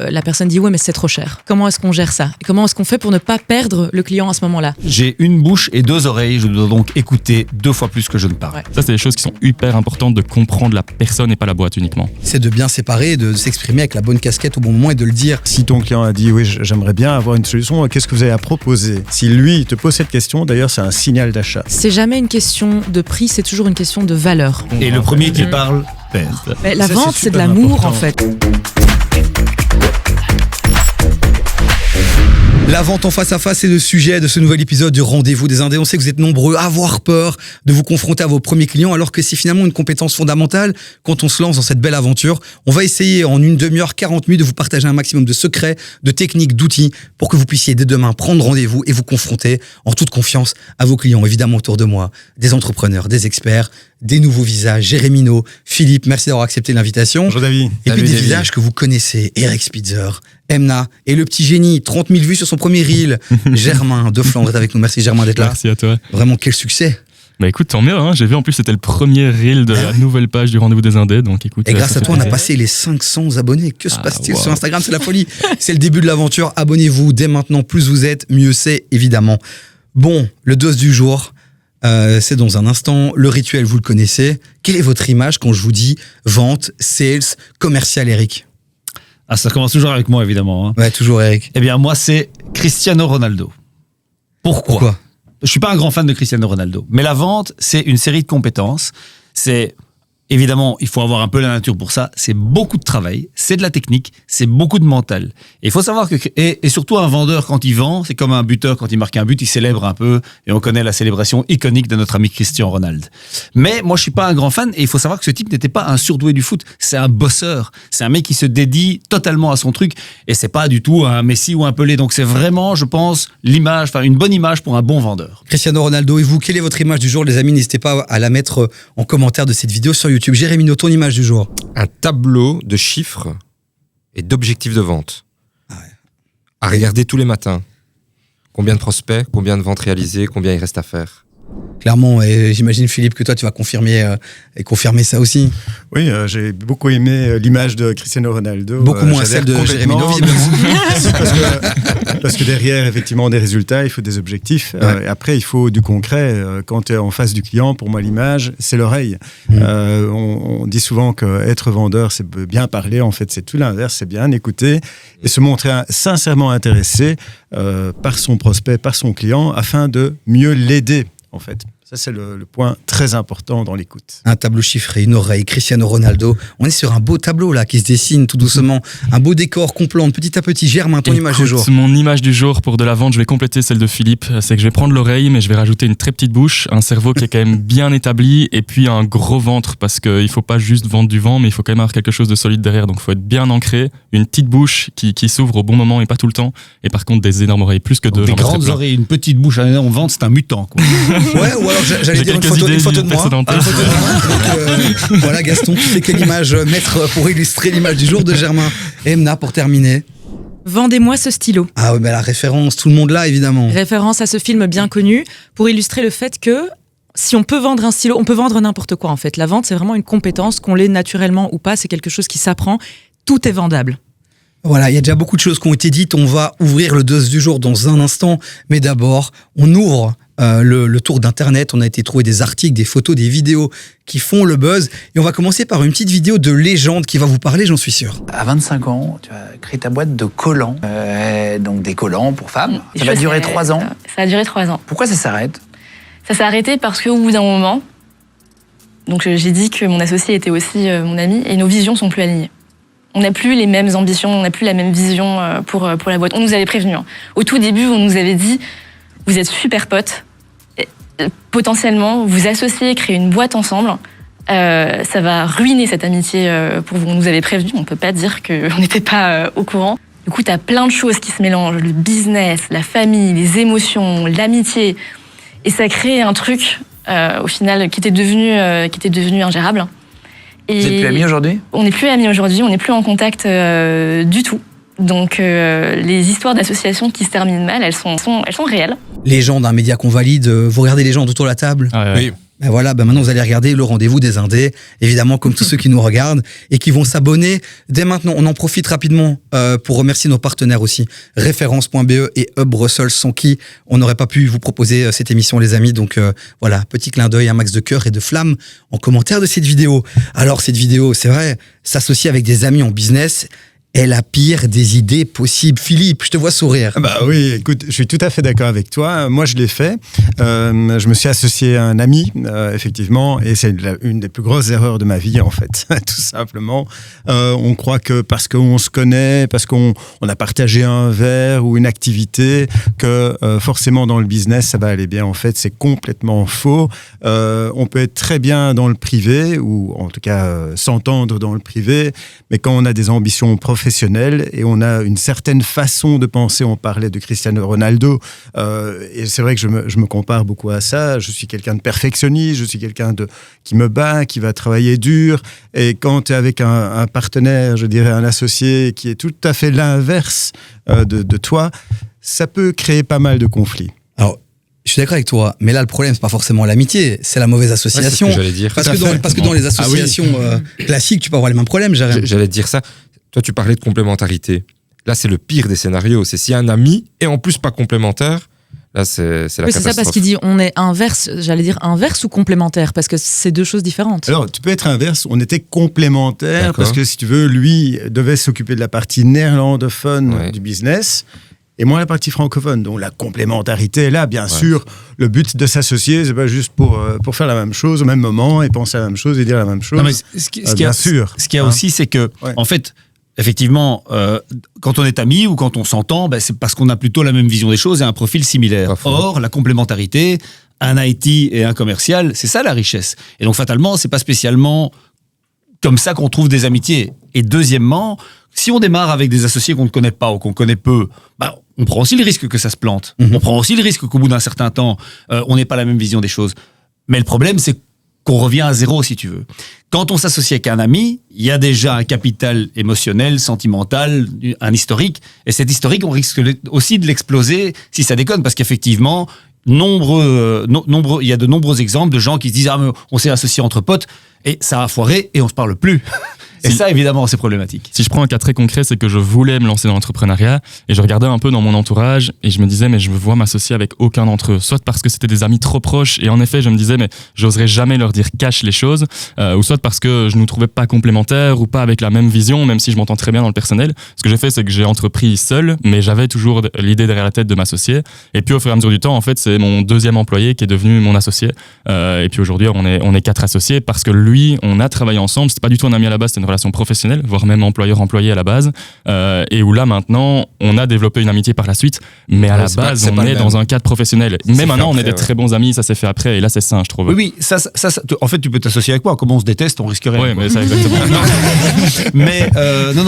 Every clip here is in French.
la personne dit ouais mais c'est trop cher. Comment est-ce qu'on gère ça? Et comment est-ce qu'on fait pour ne pas perdre le client à ce moment-là? J'ai une bouche et 2 oreilles, je dois donc écouter 2 fois plus que je ne parle. Ouais. Ça, c'est des choses qui sont hyper importantes de comprendre la personne et pas la boîte uniquement. C'est de bien séparer, de s'exprimer avec la bonne casquette au bon moment et de le dire. Si ton client a dit oui, j'aimerais bien avoir une solution, qu'est-ce que vous avez à proposer? Si lui il te pose cette question, d'ailleurs c'est un signal d'achat. C'est jamais une question de prix, c'est toujours une question de valeur. Et le premier qui parle perd. Mais la Ça, vente, c'est c'est de super l'amour important. en fait. La vente en face à face, c'est le sujet de ce nouvel épisode du Rendez-vous des Indés. On sait que vous êtes nombreux à avoir peur de vous confronter à vos premiers clients, alors que c'est finalement une compétence fondamentale quand on se lance dans cette belle aventure. On va essayer en une demi-heure, 40 minutes, de vous partager un maximum de secrets, de techniques, d'outils pour que vous puissiez dès demain prendre rendez-vous et vous confronter en toute confiance à vos clients. Évidemment, autour de moi, des entrepreneurs, des experts, des nouveaux visages. Jérémy No, Philippe, merci d'avoir accepté l'invitation. Bonjour David. Et puis des visages que vous connaissez, Eric Spitzer, Emna et le petit génie, 30 000 vues sur son premier reel, Germain de Flandre est avec nous. Merci Germain d'être là. Merci à toi. Vraiment, quel succès. Bah écoute, tant mieux, hein. J'ai vu en plus c'était le premier reel de la nouvelle page du Rendez-vous des Indés, donc écoute. Et grâce ça à fait toi, on a plaisir. passé les 500 abonnés. Que se passe-t-il wow. sur Instagram? C'est la folie. C'est le début de l'aventure. Abonnez-vous dès maintenant. Plus vous êtes, mieux c'est, évidemment. Bon, le dose du jour, c'est dans un instant. Le rituel, vous le connaissez. Quelle est votre image quand je vous dis vente, sales, commercial, Eric? Ah, ça commence toujours avec moi, évidemment. Hein. Ouais, toujours Eric. Eh bien, moi, c'est Cristiano Ronaldo. Pourquoi? Je suis pas un grand fan de Cristiano Ronaldo, mais la vente, c'est une série de compétences. C'est évidemment, il faut avoir un peu la nature pour ça. C'est beaucoup de travail, c'est de la technique, c'est beaucoup de mental. Et il faut savoir que et surtout un vendeur quand il vend, c'est comme un buteur quand il marque un but, il célèbre un peu. Et on connaît la célébration iconique de notre ami Cristiano Ronaldo. Mais moi, je suis pas un grand fan et il faut savoir que ce type n'était pas un surdoué du foot. C'est un bosseur. C'est un mec qui se dédie totalement à son truc et c'est pas du tout un Messi ou un Pelé. Donc c'est vraiment, je pense, l'image, enfin une bonne image pour un bon vendeur. Cristiano Ronaldo, et vous, quelle est votre image du jour, les amis? N'hésitez pas à la mettre en commentaire de cette vidéo sur YouTube. Jérémy No, ton image du jour? Un tableau de chiffres et d'objectifs de vente. À regarder tous les matins. Combien de prospects, combien de ventes réalisées, combien il reste à faire. Clairement, et j'imagine Philippe que toi tu vas confirmer ça aussi. Oui, j'ai beaucoup aimé l'image de Cristiano Ronaldo. Beaucoup moins J'adhère celle de Jérémy complètement, No, visiblement. parce que derrière, effectivement, des résultats, il faut des objectifs. Ouais. Et après, il faut du concret. Quand tu es en face du client, pour moi, l'image, c'est l'oreille. On dit souvent qu'être vendeur, c'est bien parler. En fait, c'est tout l'inverse. C'est bien écouter et se montrer sincèrement intéressé par son prospect, par son client, afin de mieux l'aider, en fait. Ça, c'est le point très important dans l'écoute. Un tableau chiffré, une oreille, Cristiano Ronaldo. On est sur un beau tableau là qui se dessine tout doucement. Un beau décor qu'on plante petit à petit. Germain, ton image du jour? Mon image du jour pour de la vente, je vais compléter celle de Philippe. C'est que je vais prendre l'oreille, mais je vais rajouter une très petite bouche, un cerveau qui est quand même bien établi, et puis un gros ventre, parce qu'il faut pas juste vendre du vent, mais il faut quand même avoir quelque chose de solide derrière. Donc il faut être bien ancré, une petite bouche qui s'ouvre au bon moment et pas tout le temps, et par contre des énormes oreilles, plus que deux. Des j'en mettrais grandes plein. oreilles, une petite bouche, un énorme ventre, c'est un mutant, quoi. Ouais, ou alors j'allais J'ai dire une quelques photo idées de moi. précédentes. Une photo de moi. Donc, voilà, Gaston, tu sais quelle image mettre pour illustrer l'image du jour de Germain? Emna, pour terminer. Vendez-moi ce stylo. Ah ouais, la référence, tout le monde là, évidemment. Référence à ce film bien connu pour illustrer le fait que si on peut vendre un stylo, on peut vendre n'importe quoi en fait. La vente, c'est vraiment une compétence, qu'on l'ait naturellement ou pas, c'est quelque chose qui s'apprend. Tout est vendable. Voilà, il y a déjà beaucoup de choses qui ont été dites. On va ouvrir le dose du jour dans un instant. Mais d'abord, on ouvre le tour d'Internet. On a été trouver des articles, des photos, des vidéos qui font le buzz. Et on va commencer par une petite vidéo de légende qui va vous parler, j'en suis sûr. À 25 ans, tu as créé ta boîte de collants. Donc des collants pour femmes. Ça va durer 3 ans. Ça a duré 3 ans. Pourquoi ça s'arrête? Ça s'est arrêté parce qu'au bout d'un moment, donc j'ai dit que mon associé était aussi mon ami et nos visions sont plus alignées. On n'a plus les mêmes ambitions, on n'a plus la même vision pour la boîte. On nous avait prévenus. Hein. Au tout début, on nous avait dit « Vous êtes super potes, potentiellement, vous associez, créez une boîte ensemble, ça va ruiner cette amitié pour vous. » On nous avait prévenus, on ne peut pas dire qu'on n'était pas au courant. Du coup, tu as plein de choses qui se mélangent, le business, la famille, les émotions, l'amitié. Et ça crée un truc, au final, qui était devenu ingérable. Et Vous êtes plus amis aujourd'hui? On n'est plus amis aujourd'hui, on n'est plus en contact du tout. Donc les histoires d'associations qui se terminent mal, elles sont réelles. Légende, un média qu'on valide. Vous regardez les gens autour de la table? Ah, ouais. Oui. Ben voilà, maintenant vous allez regarder le rendez-vous des indés, évidemment comme tous ceux qui nous regardent et qui vont s'abonner dès maintenant. On en profite rapidement pour remercier nos partenaires aussi, Référence.be et Hub Brussels, sans qui on n'aurait pas pu vous proposer cette émission les amis. Donc voilà, petit clin d'œil, un max de cœur et de flamme en commentaire de cette vidéo. Alors cette vidéo, c'est vrai, s'associer avec des amis en business est la pire des idées possibles. Philippe, je te vois sourire. Bah oui, écoute, je suis tout à fait d'accord avec toi. Moi, je l'ai fait. Je me suis associé à un ami, effectivement, et c'est une des plus grosses erreurs de ma vie, en fait, tout simplement. On croit que parce qu'on se connaît, parce qu'on a partagé un verre ou une activité, que forcément dans le business, ça va aller bien. En fait, c'est complètement faux. On peut être très bien dans le privé, ou en tout cas s'entendre dans le privé, mais quand on a des ambitions professionnelles et on a une certaine façon de penser. On parlait de Cristiano Ronaldo et c'est vrai que je me compare beaucoup à ça. Je suis quelqu'un de perfectionniste, je suis quelqu'un qui me bat, qui va travailler dur, et quand tu es avec un partenaire, je dirais un associé qui est tout à fait l'inverse de toi, ça peut créer pas mal de conflits. Alors, je suis d'accord avec toi, mais là le problème c'est pas forcément l'amitié, c'est la mauvaise association. Ouais, c'est ce que j'allais dire. Parce que dans les associations classiques, tu peux avoir les mêmes problèmes, Jérémy. J'allais te dire ça. Toi, tu parlais de complémentarité. Là, c'est le pire des scénarios. C'est si un ami est en plus pas complémentaire, là, c'est la catastrophe. C'est ça, parce qu'il dit on est inverse, j'allais dire inverse ou complémentaire, parce que c'est deux choses différentes. Alors, tu peux être inverse, on était complémentaires, D'accord. parce que si tu veux, lui devait s'occuper de la partie néerlandophone du business, et moi la partie francophone. Donc la complémentarité est là, bien sûr. Le but de s'associer, c'est pas juste pour faire la même chose au même moment, et penser à la même chose et dire la même chose. Non, mais ce qu'il y a aussi, c'est que, en fait, effectivement, quand on est amis ou quand on s'entend, c'est parce qu'on a plutôt la même vision des choses et un profil similaire. Or, la complémentarité, un IT et un commercial, c'est ça la richesse. Et donc, fatalement, c'est pas spécialement comme ça qu'on trouve des amitiés. Et deuxièmement, si on démarre avec des associés qu'on ne connaît pas ou qu'on connaît peu, on prend aussi le risque que ça se plante. On prend aussi le risque qu'au bout d'un certain temps, on n'ait pas la même vision des choses. Mais le problème, c'est qu'on revient à zéro, si tu veux. Quand on s'associe avec un ami, il y a déjà un capital émotionnel, sentimental, un historique. Et cet historique, on risque aussi de l'exploser si ça déconne, parce qu'effectivement, il y a de nombreux exemples de gens qui se disent « Ah, mais on s'est associé entre potes » et ça a foiré et on se parle plus. Et ça, évidemment, c'est problématique. Si je prends un cas très concret, c'est que je voulais me lancer dans l'entrepreneuriat et je regardais un peu dans mon entourage et je me disais, mais je me vois m'associer avec aucun d'entre eux. Soit parce que c'était des amis trop proches et en effet, je me disais, mais j'oserais jamais leur dire cache les choses, ou soit parce que je nous trouvais pas complémentaires ou pas avec la même vision, même si je m'entends très bien dans le personnel. Ce que j'ai fait, c'est que j'ai entrepris seul, mais j'avais toujours l'idée derrière la tête de m'associer. Et puis au fur et à mesure du temps, en fait, c'est mon deuxième employé qui est devenu mon associé. Et puis aujourd'hui, on est 4 associés parce que lui, on a travaillé ensemble. C'était pas du tout un ami à la base, c'était une relation professionnelle, voire même employeur-employé à la base, et où là maintenant on a développé une amitié par la suite, mais à la base on est dans un cadre professionnel. Mais maintenant on est des très bons amis, ça s'est fait après, et là c'est sain, je trouve. Oui, ça, en fait tu peux t'associer avec moi, comme on se déteste, on risque rien. Oui, mais ça exactement. Mais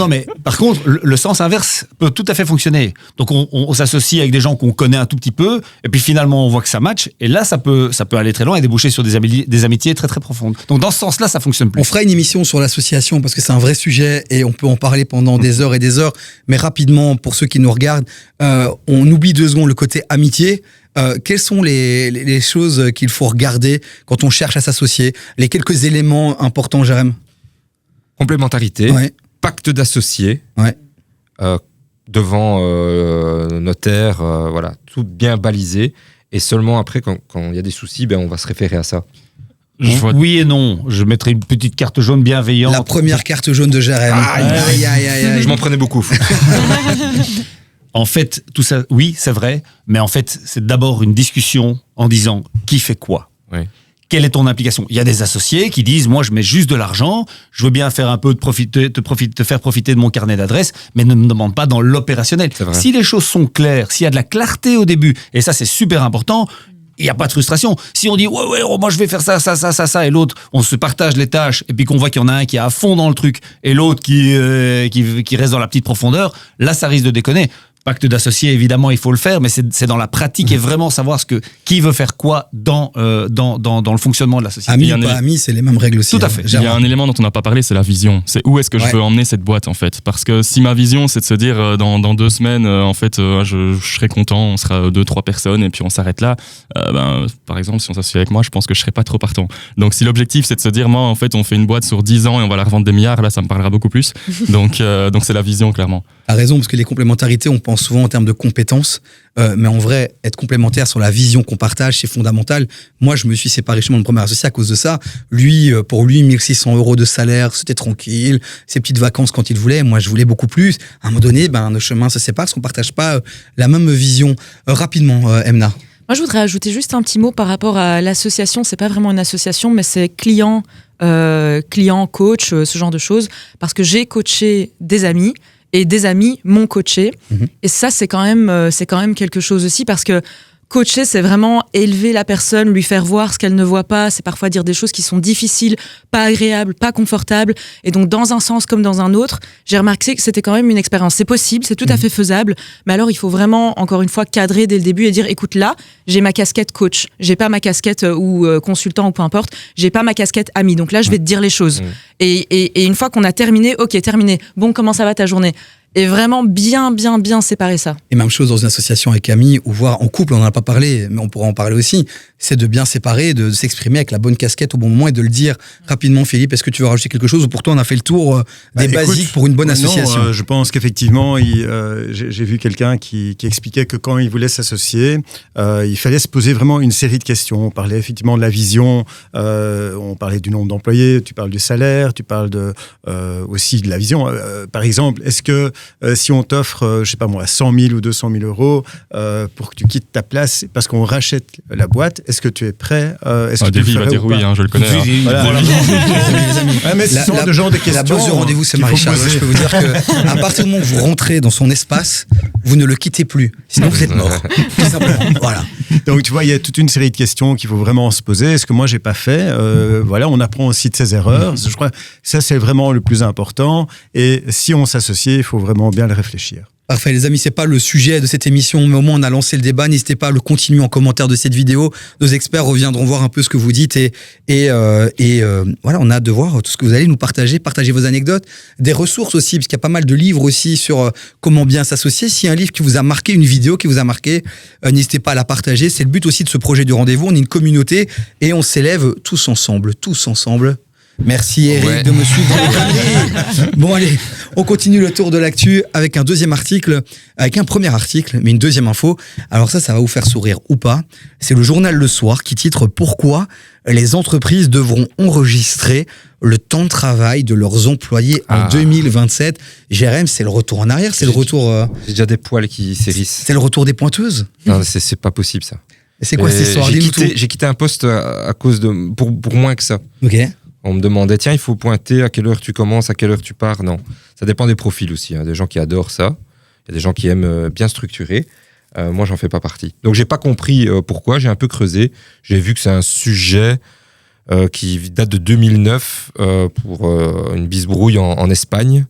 mais par contre le sens inverse peut tout à fait fonctionner. Donc on s'associe avec des gens qu'on connaît un tout petit peu, et puis finalement on voit que ça match, et là ça peut aller très loin et déboucher sur des amitiés très très profondes. Donc dans ce sens-là ça fonctionne plus. On fera une émission sur l'association parce que c'est un vrai sujet et on peut en parler pendant des heures et des heures, mais rapidement pour ceux qui nous regardent, on oublie 2 secondes le côté amitié. Quelles sont les choses qu'il faut regarder quand on cherche à s'associer? Les quelques éléments importants, Jérém? Complémentarité, pacte d'associés, devant notaire, voilà, tout bien balisé, et seulement après quand il y a des soucis, on va se référer à ça. Oui et non. Je mettrai une petite carte jaune bienveillante. La première carte jaune de Jérém. Je m'en prenais beaucoup. En fait, tout ça, oui, c'est vrai. Mais en fait, c'est d'abord une discussion en disant qui fait quoi. Oui. Quelle est ton implication? Il y a des associés qui disent, moi, je mets juste de l'argent, je veux bien faire un peu te faire profiter de mon carnet d'adresses, mais ne me demande pas dans l'opérationnel. Si les choses sont claires, s'il y a de la clarté au début, et ça, c'est super important, il n'y a pas de frustration. Si on dit, moi je vais faire ça, et l'autre, on se partage les tâches, et puis qu'on voit qu'il y en a un qui est à fond dans le truc, et l'autre qui reste dans la petite profondeur, là, ça risque de déconner. pacte d'associés, évidemment, il faut le faire, mais c'est dans la pratique et vraiment savoir qui veut faire quoi dans le fonctionnement de la société. Amis ou pas amis, c'est les mêmes règles aussi. Tout à fait. Il y a un élément dont on n'a pas parlé, c'est la vision. C'est où est-ce que je veux emmener cette boîte, en fait. Parce que si ma vision, c'est de se dire, dans 2 semaines, en fait, je serai content, on sera 2-3 personnes, et puis on s'arrête là, par exemple, si on s'associe avec moi, je pense que je serai pas trop partant. Donc, si l'objectif, c'est de se dire, moi, en fait, on fait une boîte sur 10 ans et on va la revendre des milliards, là, ça me parlera beaucoup plus. Donc c'est la vision, clairement. T'as raison, parce que les complémentarités, on pense souvent en termes de compétences, mais en vrai, être complémentaire sur la vision qu'on partage, c'est fondamental. Moi, je me suis séparé chez mon premier associé à cause de ça. Lui, pour lui, 1 600 € de salaire, c'était tranquille, ses petites vacances quand il voulait. Moi, je voulais beaucoup plus. À un moment donné, nos chemins se séparent parce qu'on partage pas la même vision. Rapidement, Emna. Moi, je voudrais ajouter juste un petit mot par rapport à l'association. C'est pas vraiment une association, mais c'est client, coach, ce genre de choses. Parce que j'ai coaché des amis et des amis m'ont coaché. Et ça, c'est quand même quelque chose aussi parce que coacher, c'est vraiment élever la personne, lui faire voir ce qu'elle ne voit pas. C'est parfois dire des choses qui sont difficiles, pas agréables, pas confortables. Et donc, dans un sens comme dans un autre, j'ai remarqué que c'était quand même une expérience. C'est possible, c'est tout à fait faisable. Mais alors, il faut vraiment, encore une fois, cadrer dès le début et dire, écoute, là, j'ai ma casquette coach. J'ai pas ma casquette ou consultant ou peu importe. J'ai pas ma casquette ami. Donc là, je vais te dire les choses. Et une fois qu'on a terminé, ok, terminé. Bon, comment ça va ta journée ? Et vraiment bien séparer ça. Et même chose dans une association avec amis, ou voire en couple, on n'en a pas parlé, mais on pourra en parler aussi, c'est de bien séparer, de s'exprimer avec la bonne casquette au bon moment et de le dire rapidement. Philippe, est-ce que tu veux rajouter quelque chose ou pour toi on a fait le tour des basiques pour une bonne association? Non, je pense qu'effectivement, j'ai vu quelqu'un qui expliquait que quand il voulait s'associer, il fallait se poser vraiment une série de questions. On parlait effectivement de la vision, on parlait du nombre d'employés, tu parles du salaire, tu parles aussi de la vision. Par exemple, est-ce que si on t'offre, je sais pas moi, 100 000 ou 200 000 euros pour que tu quittes ta place parce qu'on rachète la boîte, est-ce que tu es prêt? Est-ce que tu le Davy va ferais dire ou pas? oui, je le connais. Voilà. Mais ce sont de genre de questions. La base du rendez-vous, c'est Maréchal. Je peux vous dire qu'à partir du moment où vous rentrez dans son espace, vous ne le quittez plus. Sinon, vous êtes mort. Tout simplement. Voilà. Donc, tu vois, il y a toute une série de questions qu'il faut vraiment se poser. Est-ce que moi, j'ai pas fait? Voilà, on apprend aussi de ses erreurs. Je crois que ça, c'est vraiment le plus important. Et si on s'associe, il faut vraiment bien le réfléchir. Parfait, les amis, c'est pas le sujet de cette émission, mais au moins on a lancé le débat. N'hésitez pas à le continuer en commentaire de cette vidéo. Nos experts reviendront voir un peu ce que vous dites et voilà, on a hâte de voir tout ce que vous allez nous partager. Partagez vos anecdotes, des ressources aussi, parce qu'il y a pas mal de livres aussi sur comment bien s'associer. S'il y a un livre qui vous a marqué, une vidéo qui vous a marqué, n'hésitez pas à la partager. C'est le but aussi de ce projet du rendez-vous. On est une communauté et on s'élève tous ensemble. Merci Eric de me suivre dans les conneries. Bon allez, on continue le tour de l'actu avec un premier article, mais une deuxième info. Alors ça va vous faire sourire ou pas. C'est le journal Le Soir qui titre « Pourquoi les entreprises devront enregistrer le temps de travail de leurs employés en 2027 ». Jérém, c'est le retour en arrière, c'est le retour... J'ai déjà des poils qui s'hérissent. C'est le retour des pointeuses. Non, c'est pas possible ça. C'est quoi cette histoire? J'ai quitté un poste à cause de... Pour moins que ça. Ok. On me demandait, tiens, il faut pointer à quelle heure tu commences, à quelle heure tu pars. Non, ça dépend des profils aussi. Des gens qui adorent ça. Il y a des gens qui aiment bien structurer. Moi, j'en fais pas partie. Donc, j'ai pas compris pourquoi. J'ai un peu creusé. J'ai vu que c'est un sujet qui date de 2009 pour une bisbrouille en Espagne.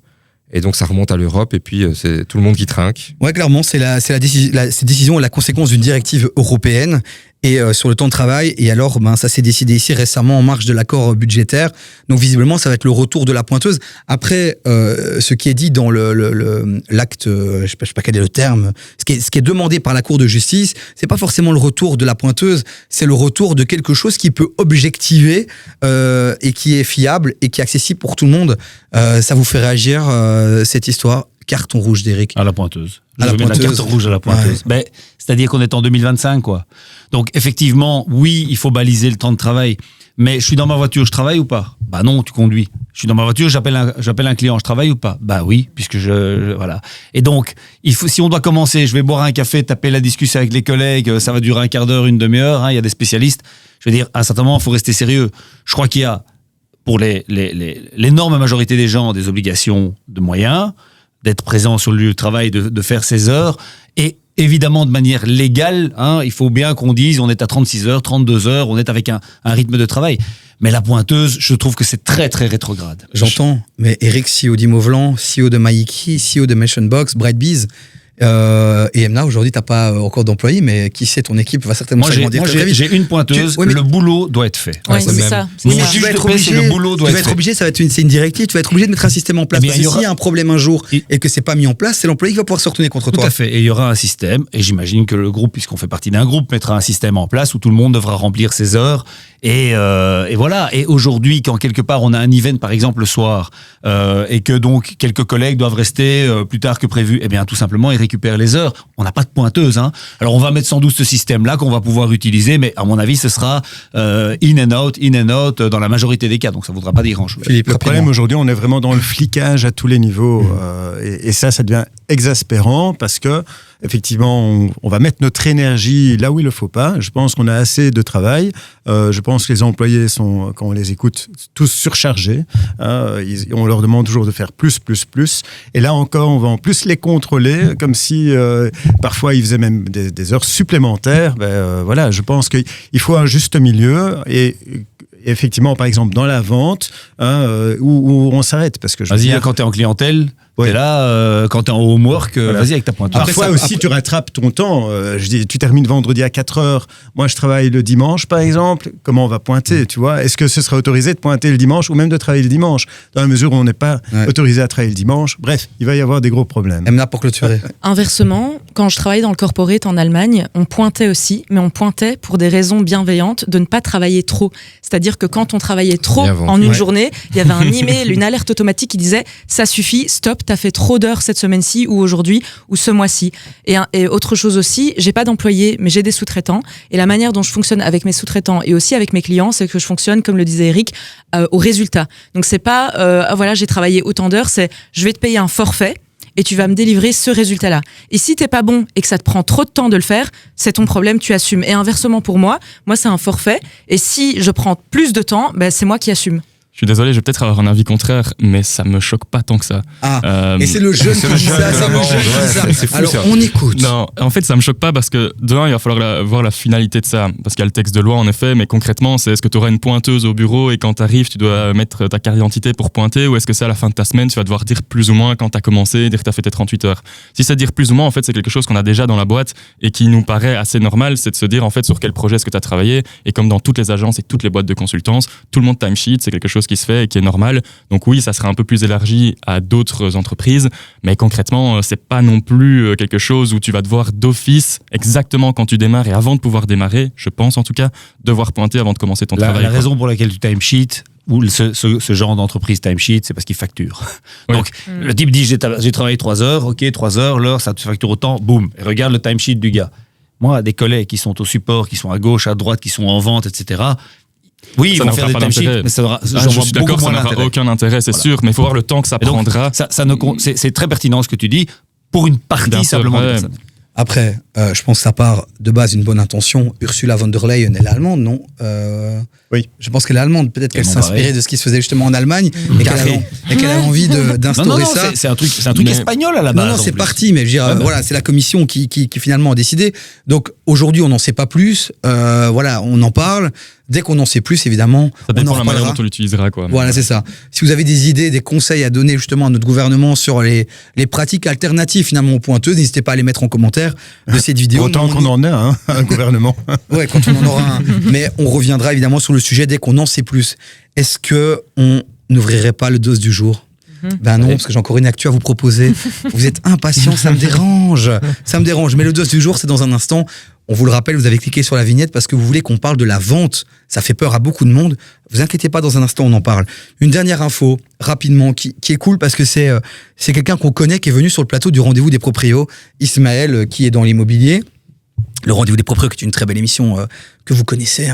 Et donc, ça remonte à l'Europe et puis c'est tout le monde qui trinque. Ouais, clairement, c'est cette décision est la conséquence d'une directive européenne et sur le temps de travail. Et alors, ça s'est décidé ici récemment en marge de l'accord budgétaire. Donc, visiblement, ça va être le retour de la pointeuse. Après, ce qui est dit dans l'acte, je sais pas quel est le terme, ce qui est demandé par la Cour de justice, c'est pas forcément le retour de la pointeuse, c'est le retour de quelque chose qui peut objectiver et qui est fiable et qui est accessible pour tout le monde. Ça vous fait réagir cette histoire? Carton rouge d'Eric. À la pointeuse. La carte rouge à la pointeuse. Ouais. C'est-à-dire qu'on est en 2025, quoi. Donc, effectivement, oui, il faut baliser le temps de travail. Mais je suis dans ma voiture, je travaille ou pas? Bah non, tu conduis. Je suis dans ma voiture, j'appelle un client, je travaille ou pas? Bah oui, puisque voilà. Et donc, si on doit commencer, je vais boire un café, taper la discussion avec les collègues, ça va durer un quart d'heure, une demi-heure, il y a des spécialistes. Je veux dire, à un certain moment, il faut rester sérieux. Je crois qu'il y a, pour l'énorme majorité des gens, des obligations de moyens, d'être présent sur le lieu de travail, de faire ses heures, et évidemment de manière légale, il faut bien qu'on dise on est à 36 heures, 32 heures, on est avec un rythme de travail. Mais la pointeuse, je trouve que c'est très très rétrograde. J'entends, mais Eric, CEO d'Imovlan, CEO de Maïki, CEO de Meshonbox, Brightbees, Et Emna, aujourd'hui, t'as pas encore d'employés, mais qui sait, ton équipe va certainement s'agrandir très vite. J'ai une pointeuse, le boulot doit être fait. Ouais, c'est ça. Oui, Mon mais juge tu vas de être paix, obligé, c'est le boulot doit tu vas être être fait. obligé, c'est une directive, tu vas être obligé de mettre un système en place. Mais Parce il y que aura- s'il y a un problème un jour et que c'est pas mis en place, c'est l'employé qui va pouvoir se retourner contre Tout toi. à fait. Et il y aura un système, et j'imagine que le groupe, puisqu'on fait partie d'un groupe, mettra un système en place où tout le monde devra remplir ses heures. Et voilà. Et aujourd'hui, quand quelque part on a un event, par exemple le soir, et que donc quelques collègues doivent rester plus tard que prévu, eh bien tout simplement ils récupèrent les heures. On n'a pas de pointeuse. Hein. Alors on va mettre sans doute ce système-là qu'on va pouvoir utiliser, mais à mon avis ce sera in and out dans la majorité des cas. Donc ça ne voudra pas dire grand-chose. Philippe, Le problème aujourd'hui, on est vraiment dans le flicage à tous les niveaux. Et ça devient exaspérant parce que, effectivement, on va mettre notre énergie là où il ne le faut pas. Je pense qu'on a assez de travail. Je pense que les employés sont, quand on les écoute, tous surchargés. On leur demande toujours de faire plus. Et là encore, on va en plus les contrôler, comme si parfois ils faisaient même des heures supplémentaires. Voilà, je pense qu'il faut un juste milieu. Et effectivement, par exemple, dans la vente, où on s'arrête. Parce que je veux Vas-y, dire, quand tu es en clientèle, Ouais. t'es là, quand tu es en homework, Voilà. vas-y avec ta pointeuse. Parfois aussi, tu rattrapes ton temps. Je dis, tu termines vendredi à 4h. Moi, je travaille le dimanche, par exemple. Comment on va pointer, tu vois? Est-ce que ce sera autorisé de pointer le dimanche ou même de travailler le dimanche? Dans la mesure où on n'est pas autorisé à travailler le dimanche. Bref, il va y avoir des gros problèmes. Emna, pour clôturer. Inversement, quand je travaillais dans le corporate en Allemagne, on pointait aussi, mais on pointait pour des raisons bienveillantes de ne pas travailler trop. C'est-à-dire que quand on travaillait trop Bien vendu. en une journée, il y avait un email, une alerte automatique qui disait « ça suffit, stop, t'as fait trop d'heures cette semaine-ci ou aujourd'hui ou ce mois-ci ». Et autre chose aussi, j'ai pas d'employés, mais j'ai des sous-traitants. Et la manière dont je fonctionne avec mes sous-traitants et aussi avec mes clients, c'est que je fonctionne, comme le disait Eric, au résultat. Donc c'est pas voilà, j'ai travaillé autant d'heures, c'est je vais te payer un forfait et tu vas me délivrer ce résultat-là. Et si t'es pas bon et que ça te prend trop de temps de le faire, c'est ton problème, tu assumes. Et inversement pour moi c'est un forfait. Et si je prends plus de temps, c'est moi qui assume. Je suis désolé, je vais peut-être avoir un avis contraire, mais ça me choque pas tant que ça. Et c'est le jeune qui dit ça, c'est le jeune qui dit ça. C'est fou, Alors, ça. on écoute. Non, en fait, ça me choque pas parce que, de un, il va falloir voir la finalité de ça. Parce qu'il y a le texte de loi, en effet, mais concrètement, c'est est-ce que tu auras une pointeuse au bureau et quand tu arrives, tu dois mettre ta carte d'identité pour pointer, ou est-ce que c'est à la fin de ta semaine, tu vas devoir dire plus ou moins quand tu as commencé, dire que tu as fait tes 38 heures. Si c'est dire plus ou moins, en fait, c'est quelque chose qu'on a déjà dans la boîte et qui nous paraît assez normal, c'est de se dire, en fait, sur quel projet est-ce que tu as travaillé. Et comme dans toutes les agences et toutes les boîtes de consultance, tout le monde timesheet, c'est quelque chose qui se fait et qui est normal. Donc oui, ça sera un peu plus élargi à d'autres entreprises, mais concrètement, c'est pas non plus quelque chose où tu vas devoir d'office, exactement quand tu démarres et avant de pouvoir démarrer, je pense en tout cas, devoir pointer avant de commencer ton travail. La raison pour laquelle tu timesheet, ou ce genre d'entreprise timesheet, c'est parce qu'ils facturent. Oui. Donc, le type dit, j'ai travaillé 3 heures, ok, 3 heures, l'heure, ça te facture autant, boum, et regarde le timesheet du gars. Moi, des collègues qui sont au support, qui sont à gauche, à droite, qui sont en vente, etc., oui, ils Ça vont n'aura faire des pas timesheets, d'intérêt. mais ça aura, Je j'en vois suis beaucoup d'accord, ça moins n'aura d'intérêt. aucun intérêt, c'est sûr, mais il faut voir le temps que ça Et donc, prendra. c'est très pertinent ce que tu dis, pour une partie Bien sûr, simplement ouais. des personnes. Après, je pense que ça part de base d'une bonne intention. Ursula von der Leyen, elle est allemande, non? Oui. Je pense qu'elle est allemande. Peut-être qu'elle Tellement s'inspirait pareil. de ce qui se faisait justement en Allemagne Carré. et qu'elle a envie d'instaurer Non, ça. c'est un truc Mais- espagnol à la base. Non, en c'est plus. parti, mais je veux dire, Ouais, ouais. voilà, c'est la commission qui finalement a décidé. Donc aujourd'hui, on n'en sait pas plus. Voilà, on en parle. Dès qu'on en sait plus, évidemment, Ça dépend on en de la manière reparlera. dont on l'utilisera, quoi. Voilà, c'est ça. Si vous avez des idées, des conseils à donner justement à notre gouvernement sur les pratiques alternatives finalement aux pointeuses, n'hésitez pas à les mettre en commentaire de cette vidéo. Autant Nous, on qu'on en a, un gouvernement. Ouais, quand on en aura un. Mais on reviendra évidemment sur le sujet dès qu'on en sait plus. Est-ce que on n'ouvrirait pas le dos du jour? Ben non, parce que j'ai encore une actu à vous proposer. Vous êtes impatient, ça me dérange. Ça me dérange. Mais le dos du jour, c'est dans un instant. On vous le rappelle, vous avez cliqué sur la vignette parce que vous voulez qu'on parle de la vente. Ça fait peur à beaucoup de monde. Vous inquiétez pas, dans un instant, on en parle. Une dernière info, rapidement, qui est cool parce que c'est quelqu'un qu'on connaît qui est venu sur le plateau du Rendez-vous des Proprios. Ismaël, qui est dans l'immobilier. Le Rendez-vous des Proprios, qui est une très belle émission que vous connaissez,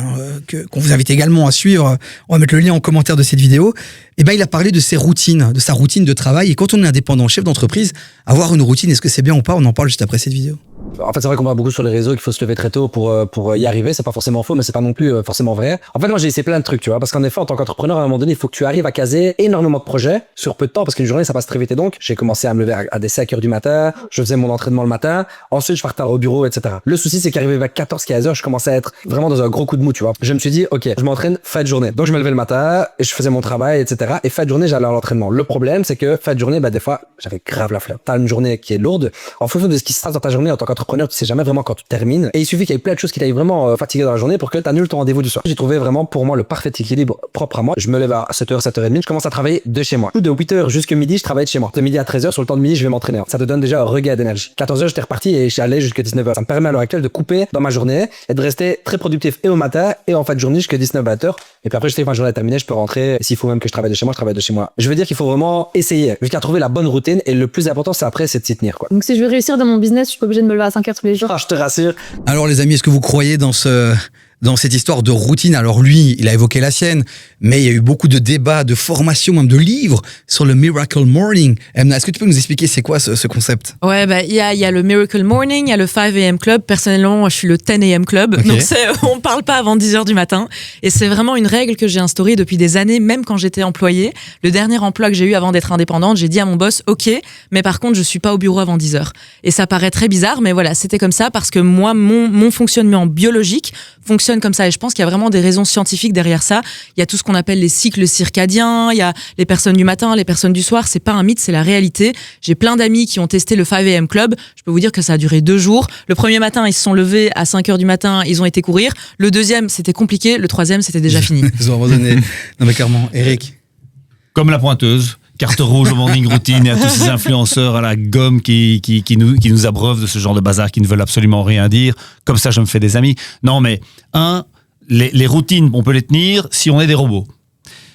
qu'on vous invite également à suivre. On va mettre le lien en commentaire de cette vidéo. Et ben, il a parlé de ses routines, de sa routine de travail. Et quand on est indépendant, chef d'entreprise, avoir une routine, est-ce que c'est bien ou pas? On en parle juste après cette vidéo. En fait, c'est vrai qu'on voit beaucoup sur les réseaux qu'il faut se lever très tôt pour y arriver. C'est pas forcément faux, mais c'est pas non plus forcément vrai. En fait, moi, j'ai essayé plein de trucs, tu vois, parce qu'en effet, en tant qu'entrepreneur, à un moment donné, il faut que tu arrives à caser énormément de projets sur peu de temps, parce qu'une journée, ça passe très vite. Et donc, j'ai commencé à me lever à des 5 heures du matin. Je faisais mon entraînement le matin. Ensuite, je partais au bureau, etc. Le souci, c'est qu'arrivé à 14-15 heures, je commençais à être vraiment dans un gros coup de mou, tu vois. Je me suis dit, ok, je m'entraîne fin de journée. Donc, je me levais le matin et je faisais mon travail, etc. Et fin de journée, j'allais à l'entraînement. Le problème, c'est que fin de journée, des fois, j'avais grave la flemme. T'as une journée qui est lourde. En fonction de ce qui se passe dans ta journée en tant qu'entrepreneur, tu sais jamais vraiment quand tu termines. Et il suffit qu'il y ait plein de choses qui t'aillent vraiment fatigué dans la journée pour que t'annules ton rendez-vous du soir. J'ai trouvé vraiment pour moi le parfait équilibre propre à moi. Je me lève à 7h, 7h30, je commence à travailler de chez moi. De 8h jusqu'à midi, je travaille de chez moi. De midi à 13h, sur le temps de midi, je vais m'entraîner. Ça te donne déjà un regain d'énergie. 14h, j'étais reparti et je suis allé jusqu'à 19h. Ça me permet à l'heure actuelle de couper dans ma journée et de rester très productif et au matin et en fin de journée jusqu'à 19h. Et puis après, je sais que ma journée est terminée, je peux rentrer. S'il faut même que je travaille de chez moi, je travaille de chez moi. Je veux dire qu'il faut vraiment essayer jusqu'à trouver la bonne routine et le plus important, c'est après, c'est de s'y tenir, quoi. Donc si je veux réussir dans mon business, je suis pas obligé de me lever à 5h tous les jours. Ah, je te rassure. Alors les amis, est-ce que vous croyez dans cette histoire de routine? Alors lui, il a évoqué la sienne, mais il y a eu beaucoup de débats, de formations, même de livres sur le Miracle Morning. Emna, est-ce que tu peux nous expliquer c'est quoi ce concept? Ouais, il y a le Miracle Morning, il y a le 5 AM Club. Personnellement, moi, je suis le 10 AM Club. Okay. Donc on parle pas avant 10h du matin. Et c'est vraiment une règle que j'ai instaurée depuis des années, même quand j'étais employée. Le dernier emploi que j'ai eu avant d'être indépendante, j'ai dit à mon boss, ok, mais par contre, je suis pas au bureau avant 10h. Et ça paraît très bizarre, mais voilà, c'était comme ça parce que moi, mon fonctionnement biologique fonctionne comme ça. Et je pense qu'il y a vraiment des raisons scientifiques derrière ça. Il y a tout ce qu'on appelle les cycles circadiens, il y a les personnes du matin, les personnes du soir. C'est pas un mythe, c'est la réalité. J'ai plein d'amis qui ont testé le 5 AM Club. Je peux vous dire que ça a duré 2 jours. Le premier matin, ils se sont levés à 5h du matin, ils ont été courir. Le deuxième, c'était compliqué. Le troisième, c'était déjà fini. Ils ont abandonné. Non mais clairement, Eric. Comme la pointeuse. Carte rouge au morning routine et à tous ces influenceurs à la gomme qui nous abreuvent de ce genre de bazar qui ne veulent absolument rien dire. Comme ça, je me fais des amis. Non, mais les routines, on peut les tenir si on est des robots.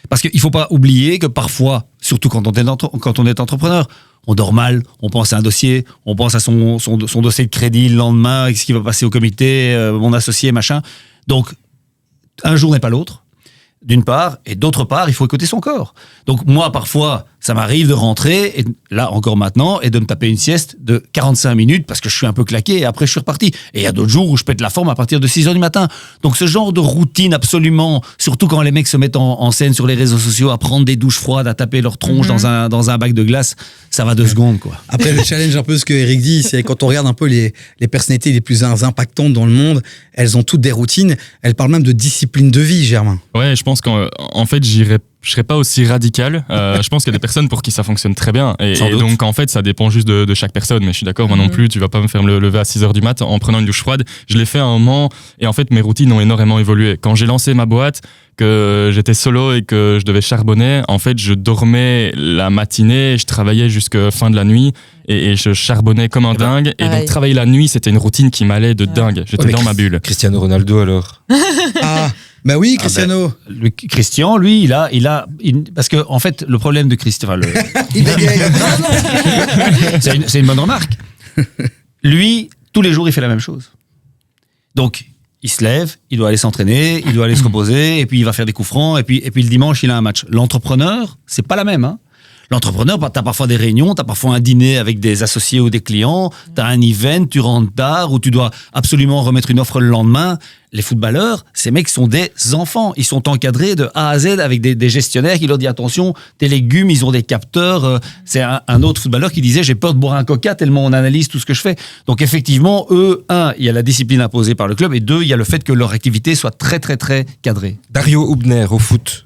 Parce qu'il ne faut pas oublier que parfois, surtout quand on est entrepreneur, on dort mal, on pense à un dossier, on pense à son dossier de crédit le lendemain, ce qui va passer au comité, mon associé, machin. Donc, un jour n'est pas l'autre. D'une part, et d'autre part, il faut écouter son corps. Donc moi, parfois, ça m'arrive de rentrer, et là encore maintenant, et de me taper une sieste de 45 minutes parce que je suis un peu claqué et après je suis reparti. Et il y a d'autres jours où je pète la forme à partir de 6h du matin. Donc ce genre de routine absolument, surtout quand les mecs se mettent en scène sur les réseaux sociaux à prendre des douches froides, à taper leur tronche dans un bac de glace, ça va 2 secondes, quoi. Après, le challenge, un peu ce que Eric dit, c'est quand on regarde un peu les personnalités les plus impactantes dans le monde, elles ont toutes des routines. Elles parlent même de discipline de vie, Germain. Ouais, je pense qu'en fait, je serais pas aussi radical. Je pense qu'il y a des personnes pour qui ça fonctionne très bien. Et donc, en fait, ça dépend juste de chaque personne. Mais je suis d'accord, moi non plus, tu vas pas me faire me lever à 6h du mat en prenant une douche froide. Je l'ai fait à un moment et en fait, mes routines ont énormément évolué. Quand j'ai lancé ma boîte, que j'étais solo et que je devais charbonner, en fait, je dormais la matinée, je travaillais jusqu'à fin de la nuit et je charbonnais comme un dingue. Et donc, travailler la nuit, c'était une routine qui m'allait de dingue. J'étais dans ma bulle. Cristiano Ronaldo, alors. Bah oui, Cristiano. Christian, lui, il a parce que en fait, le problème de Christian, il bégaye. c'est une bonne remarque. Lui, tous les jours, il fait la même chose. Donc, il se lève, il doit aller s'entraîner, il doit aller se reposer, et puis il va faire des coups francs, et puis le dimanche, il a un match. L'entrepreneur, c'est pas la même, hein. L'entrepreneur, t'as parfois des réunions, t'as parfois un dîner avec des associés ou des clients, t'as un event, tu rentres tard, ou tu dois absolument remettre une offre le lendemain. Les footballeurs, ces mecs sont des enfants. Ils sont encadrés de A à Z avec des gestionnaires qui leur disent attention, tes légumes, ils ont des capteurs. C'est un autre footballeur qui disait j'ai peur de boire un coca tellement on analyse tout ce que je fais. Donc effectivement, eux, il y a la discipline imposée par le club, et 2, il y a le fait que leur activité soit très très très cadrée. Dario Hubner au foot,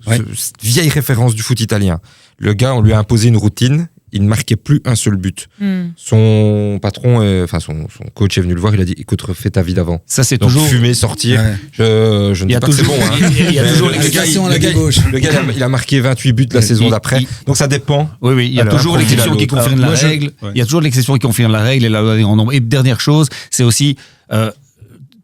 vieille référence du foot italien. Le gars, on lui a imposé une routine, il ne marquait plus un seul but. Son patron, son coach est venu le voir, il a dit écoute, refais ta vie d'avant. Ça, c'est donc toujours fumer, sortir. Je ne dis pas que c'est bon. Il y a toujours l'exception à la gauche. Le gars, il a marqué 28 buts la saison d'après. Donc ça dépend. Oui, il y a toujours l'exception qui confirme la règle. Il y a toujours l'exception qui confirme la règle et la loi en nombre. Et dernière chose, c'est aussi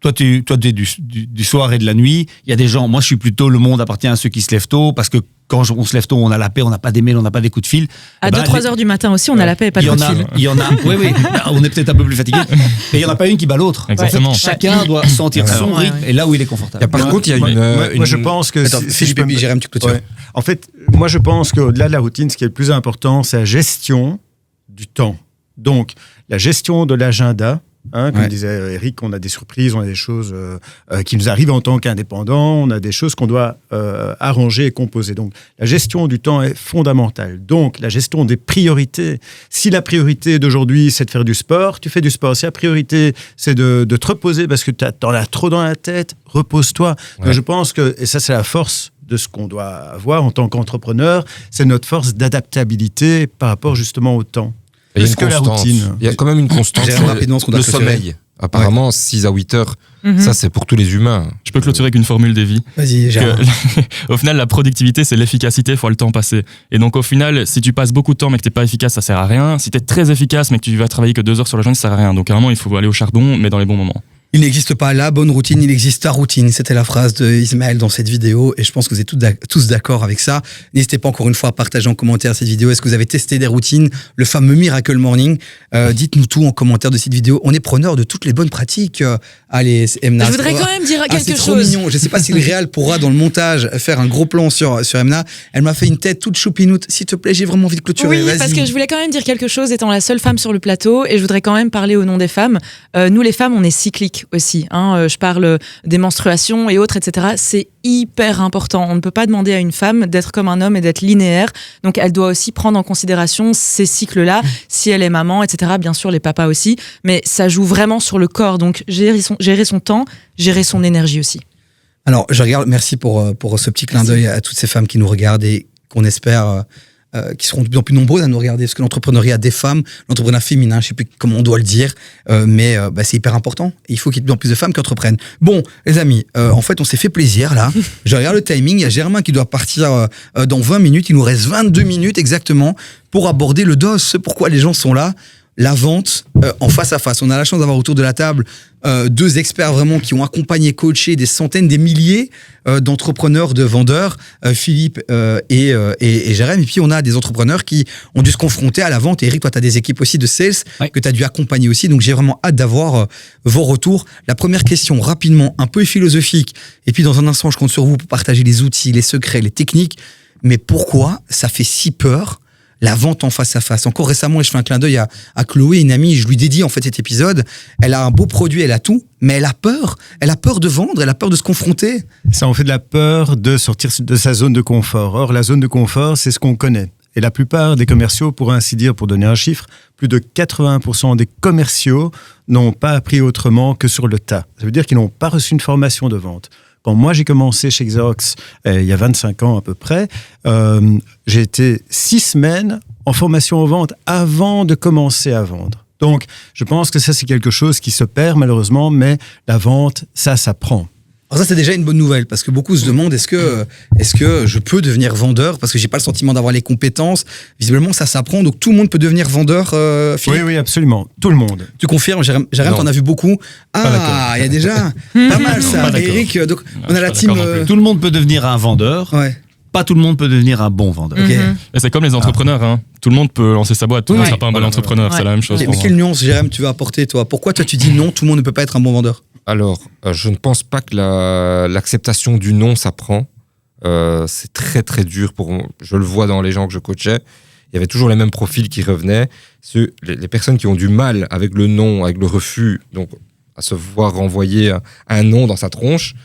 toi, tu es du soir et de la nuit. Il y a des gens, moi je suis plutôt, le monde appartient à ceux qui se lèvent tôt, parce que quand on se lève tôt, on a la paix, on n'a pas des mails, on n'a pas des coups de fil. À 2-3 heures du matin aussi, on a la paix et pas de coups de fil. Il y en a, oui, on est peut-être un peu plus fatigué, mais il n'y en a pas une qui bat l'autre. Exactement. Chacun doit sentir son rythme et là où il est confortable. Par contre, il y a moi, je pense que... Attends, Philippe, j'ai un petit coup de cœur. En fait, moi, je pense qu'au-delà de la routine, ce qui est le plus important, c'est la gestion du temps. Donc, la gestion de l'agenda, Comme disait Eric, on a des surprises, on a des choses qui nous arrivent en tant qu'indépendants, on a des choses qu'on doit arranger et composer. Donc, la gestion du temps est fondamentale. Donc, la gestion des priorités. Si la priorité d'aujourd'hui, c'est de faire du sport, tu fais du sport. Si la priorité, c'est de te reposer parce que t'en as trop dans la tête, repose-toi. Ouais. Donc, je pense que, et ça, c'est la force de ce qu'on doit avoir en tant qu'entrepreneur, c'est notre force d'adaptabilité par rapport justement au temps. Il y a Plus une que la constante. routine. Il y a quand même une constante. J'aime rapidement ce qu'on doit le clôturer. sommeil. Apparemment, 6 à 8 heures, Mhm. ça c'est pour tous les humains. Je peux clôturer avec une formule d'Evie. Vas-y, Gérard. Au final, la productivité, c'est l'efficacité fois le temps passé. Et donc, au final, si tu passes beaucoup de temps mais que t'es pas efficace, ça sert à rien. Si t'es très efficace mais que tu vas travailler que 2 heures sur la journée, ça sert à rien. Donc, à un moment, il faut aller au charbon, mais dans les bons moments. Il n'existe pas la bonne routine, il existe ta routine. C'était la phrase de Ismaël dans cette vidéo et je pense que vous êtes tous d'accord avec ça. N'hésitez pas encore une fois à partager en commentaire cette vidéo. Est-ce que vous avez testé des routines, le fameux Miracle Morning? Dites-nous tout en commentaire de cette vidéo. On est preneur de toutes les bonnes pratiques. Allez, Emna. Je voudrais quand même dire c'est quelque trop chose. mignon. Je sais pas si le réal pourra dans le montage faire un gros plan sur Emna. Elle m'a fait une tête toute choupinoute. S'il te plaît, j'ai vraiment envie de clôturer. Oui, Vas-y. parce que je voulais quand même dire quelque chose étant la seule femme sur le plateau et je voudrais quand même parler au nom des femmes. Nous, les femmes, on est cycliques aussi. Je parle des menstruations et autres, etc. C'est hyper important. On ne peut pas demander à une femme d'être comme un homme et d'être linéaire. Donc, elle doit aussi prendre en considération ces cycles-là. Si elle est maman, etc. Bien sûr, les papas aussi. Mais ça joue vraiment sur le corps. Donc, gérer son temps, gérer son énergie aussi. Alors, je regarde, merci pour ce petit clin d'œil à toutes ces femmes qui nous regardent et qu'on espère qui seront de plus en plus nombreuses à nous regarder, parce que l'entrepreneuriat des femmes, l'entrepreneuriat féminin, je sais plus comment on doit le dire, mais c'est hyper important. Il faut qu'il y ait de plus en plus de femmes qui entreprennent. Bon, les amis, en fait, on s'est fait plaisir là. Je regarde le timing, il y a Germain qui doit partir dans 20 minutes, il nous reste 22 minutes exactement pour aborder le dos, ce pourquoi les gens sont là. La vente en face à face. On a la chance d'avoir autour de la table 2 experts vraiment qui ont accompagné, coaché des centaines, des milliers d'entrepreneurs, de vendeurs, Philippe et Jérém. Et puis on a des entrepreneurs qui ont dû se confronter à la vente. Et Eric, toi, tu as des équipes aussi de sales que tu as dû accompagner aussi. Donc j'ai vraiment hâte d'avoir vos retours. La première question, rapidement, un peu philosophique. Et puis dans un instant, je compte sur vous pour partager les outils, les secrets, les techniques. Mais pourquoi ça fait si peur la vente en face à face? Encore récemment, je fais un clin d'œil à Chloé, une amie, je lui dédie en fait cet épisode. Elle a un beau produit, elle a tout, mais elle a peur. Elle a peur de vendre, elle a peur de se confronter. Ça en fait de la peur de sortir de sa zone de confort. Or, la zone de confort, c'est ce qu'on connaît. Et la plupart des commerciaux, pour ainsi dire, pour donner un chiffre, plus de 80% des commerciaux n'ont pas appris autrement que sur le tas. Ça veut dire qu'ils n'ont pas reçu une formation de vente. Quand moi j'ai commencé chez Xerox, il y a 25 ans à peu près, j'ai été 6 semaines en formation en vente avant de commencer à vendre. Donc, je pense que ça, c'est quelque chose qui se perd malheureusement, mais la vente, ça s'apprend. Alors ça, c'est déjà une bonne nouvelle, parce que beaucoup se demandent, est-ce que je peux devenir vendeur? Parce que j'ai pas le sentiment d'avoir les compétences. Visiblement, ça s'apprend, donc tout le monde peut devenir vendeur, Philippe? Oui, absolument. Tout le monde. Tu confirmes, Jérém, t'en as vu beaucoup? Ah, il y a déjà pas mal ça. Eric, donc on a la team... Tout le monde peut devenir un vendeur. Ouais. Pas tout le monde peut devenir un bon vendeur. Ok. Et c'est comme les entrepreneurs, hein. Tout le monde peut lancer sa boîte, tout le monde ne sera pas un bon entrepreneur, c'est la même chose. Mais quelle nuance, Jérém, tu veux apporter, toi? Pourquoi toi tu dis non, tout le monde ne peut pas être un bon vendeur? Alors, je ne pense pas que l'acceptation du non s'apprend. C'est très très dur. Je le vois dans les gens que je coachais. Il y avait toujours les mêmes profils qui revenaient. Les personnes qui ont du mal avec le non, avec le refus, donc à se voir renvoyer un non dans sa tronche,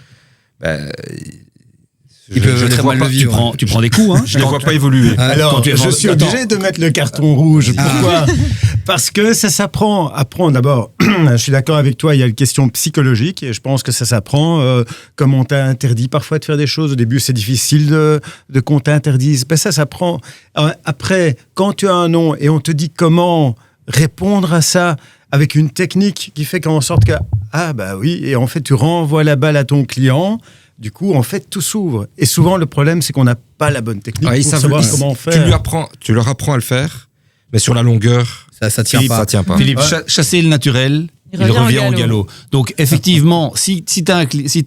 Ils peuvent très mal le vivre. Tu prends des coups, hein. Je ne les vois pas évoluer. Alors, je suis obligé de mettre le carton rouge. Pourquoi? Parce que ça s'apprend. Apprends d'abord. Je suis d'accord avec toi, il y a une question psychologique et je pense que ça s'apprend. Comme on t'a interdit parfois de faire des choses. Au début, c'est difficile de qu'on t'interdise. Ben, ça s'apprend. Après, quand tu as un non et on te dit comment répondre à ça avec une technique qui fait qu'en sorte que, oui, et en fait, tu renvoies la balle à ton client. Du coup, en fait, tout s'ouvre. Et souvent, le problème, c'est qu'on n'a pas la bonne technique pour savoir comment faire. Tu leur apprends à le faire, mais sur la longueur, ça tient Philippe, pas. ça tient pas. Philippe, chasser le naturel, il revient au galop. Donc, effectivement, si tu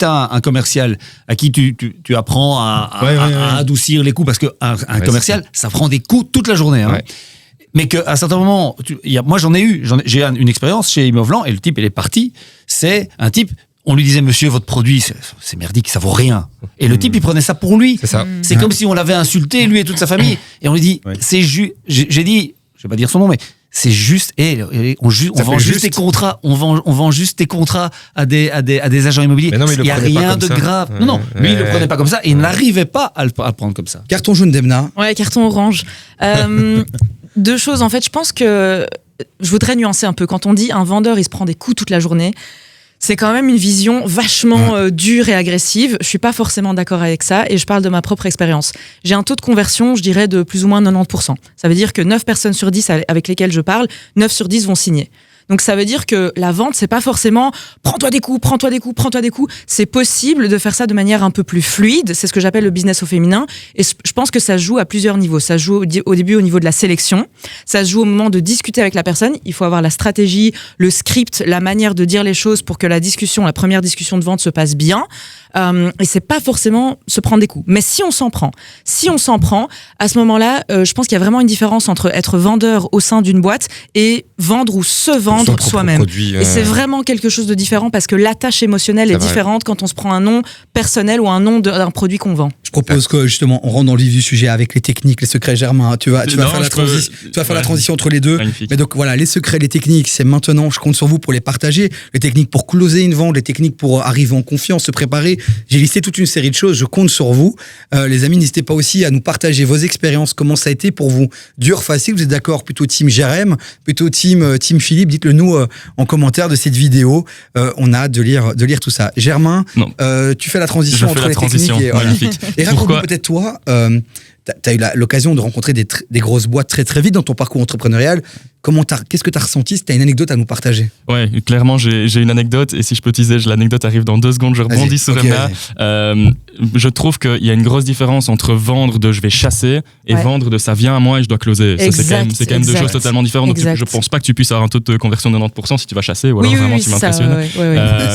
as un commercial à qui tu apprends à adoucir les coups, parce qu'un commercial, ça prend des coups toute la journée. Hein. Ouais. Mais qu'à un certain moment, moi j'ai une expérience chez Immovlant et le type, il est parti. C'est un type. On lui disait, monsieur, votre produit, c'est merdique, ça vaut rien. Et le type, il prenait ça pour lui. C'est ça. C'est comme si on l'avait insulté, lui et toute sa famille. Et on lui dit, j'ai dit, je vais pas dire son nom, mais c'est juste, on vend juste des contrats, on vend juste des contrats à des agents immobiliers. Mais non, mais il n'y a rien de grave. Non, lui, il le prenait pas comme ça et il n'arrivait pas à le prendre comme ça. Carton jaune d'Emna. Ouais, carton orange. Deux choses, en fait, je pense que je voudrais nuancer un peu. Quand on dit un vendeur, il se prend des coups toute la journée, c'est quand même une vision vachement dure et agressive. Je suis pas forcément d'accord avec ça et je parle de ma propre expérience. J'ai un taux de conversion, je dirais, de plus ou moins 90%. Ça veut dire que 9 personnes sur 10 avec lesquelles je parle, 9 sur 10 vont signer. Donc ça veut dire que la vente, c'est pas forcément prends-toi des coups. C'est possible de faire ça de manière un peu plus fluide. C'est ce que j'appelle le business au féminin. Et je pense que ça se joue à plusieurs niveaux. Ça se joue au début au niveau de la sélection. Ça se joue au moment de discuter avec la personne. Il faut avoir la stratégie, le script, la manière de dire les choses pour que la première discussion de vente se passe bien. Et c'est pas forcément se prendre des coups. Mais si on s'en prend, à ce moment-là, je pense qu'il y a vraiment une différence entre être vendeur au sein d'une boîte et vendre ou se vendre soi-même. Et c'est vraiment quelque chose de différent parce que l'attache émotionnelle est différente quand on se prend un nom personnel ou un nom d'un produit qu'on vend. Je propose que justement on rentre dans le vif du sujet avec les techniques, les secrets. Germain, tu vas faire la transition entre les deux. Magnifique. Mais donc voilà, les secrets, les techniques, c'est maintenant. Je compte sur vous pour les partager. Les techniques pour closer une vente, les techniques pour arriver en confiance, se préparer. J'ai listé toute une série de choses. Je compte sur vous, les amis. N'hésitez pas aussi à nous partager vos expériences. Comment ça a été pour vous? Dur, facile? Vous êtes d'accord? Plutôt team Jérém, plutôt team Philippe? Dites-le nous en commentaire de cette vidéo. On a hâte de lire tout ça. Germain, tu fais la transition entre les techniques et raconte-nous peut-être toi. Tu as eu l'occasion de rencontrer des grosses boîtes très très vite dans ton parcours entrepreneurial. Qu'est-ce que tu as ressenti? Si tu as une anecdote à nous partager. Ouais, clairement, j'ai une anecdote. Et si je peux teaser, l'anecdote arrive dans 2 secondes. Je rebondis sur Emma. Je trouve qu'il y a une grosse différence entre vendre de je vais chasser et vendre de ça vient à moi et je dois closer. C'est quand même 2 choses totalement différentes. Donc je pense pas que tu puisses avoir un taux de conversion de 90% si tu vas chasser. Ou alors vraiment tu m'impressionnes.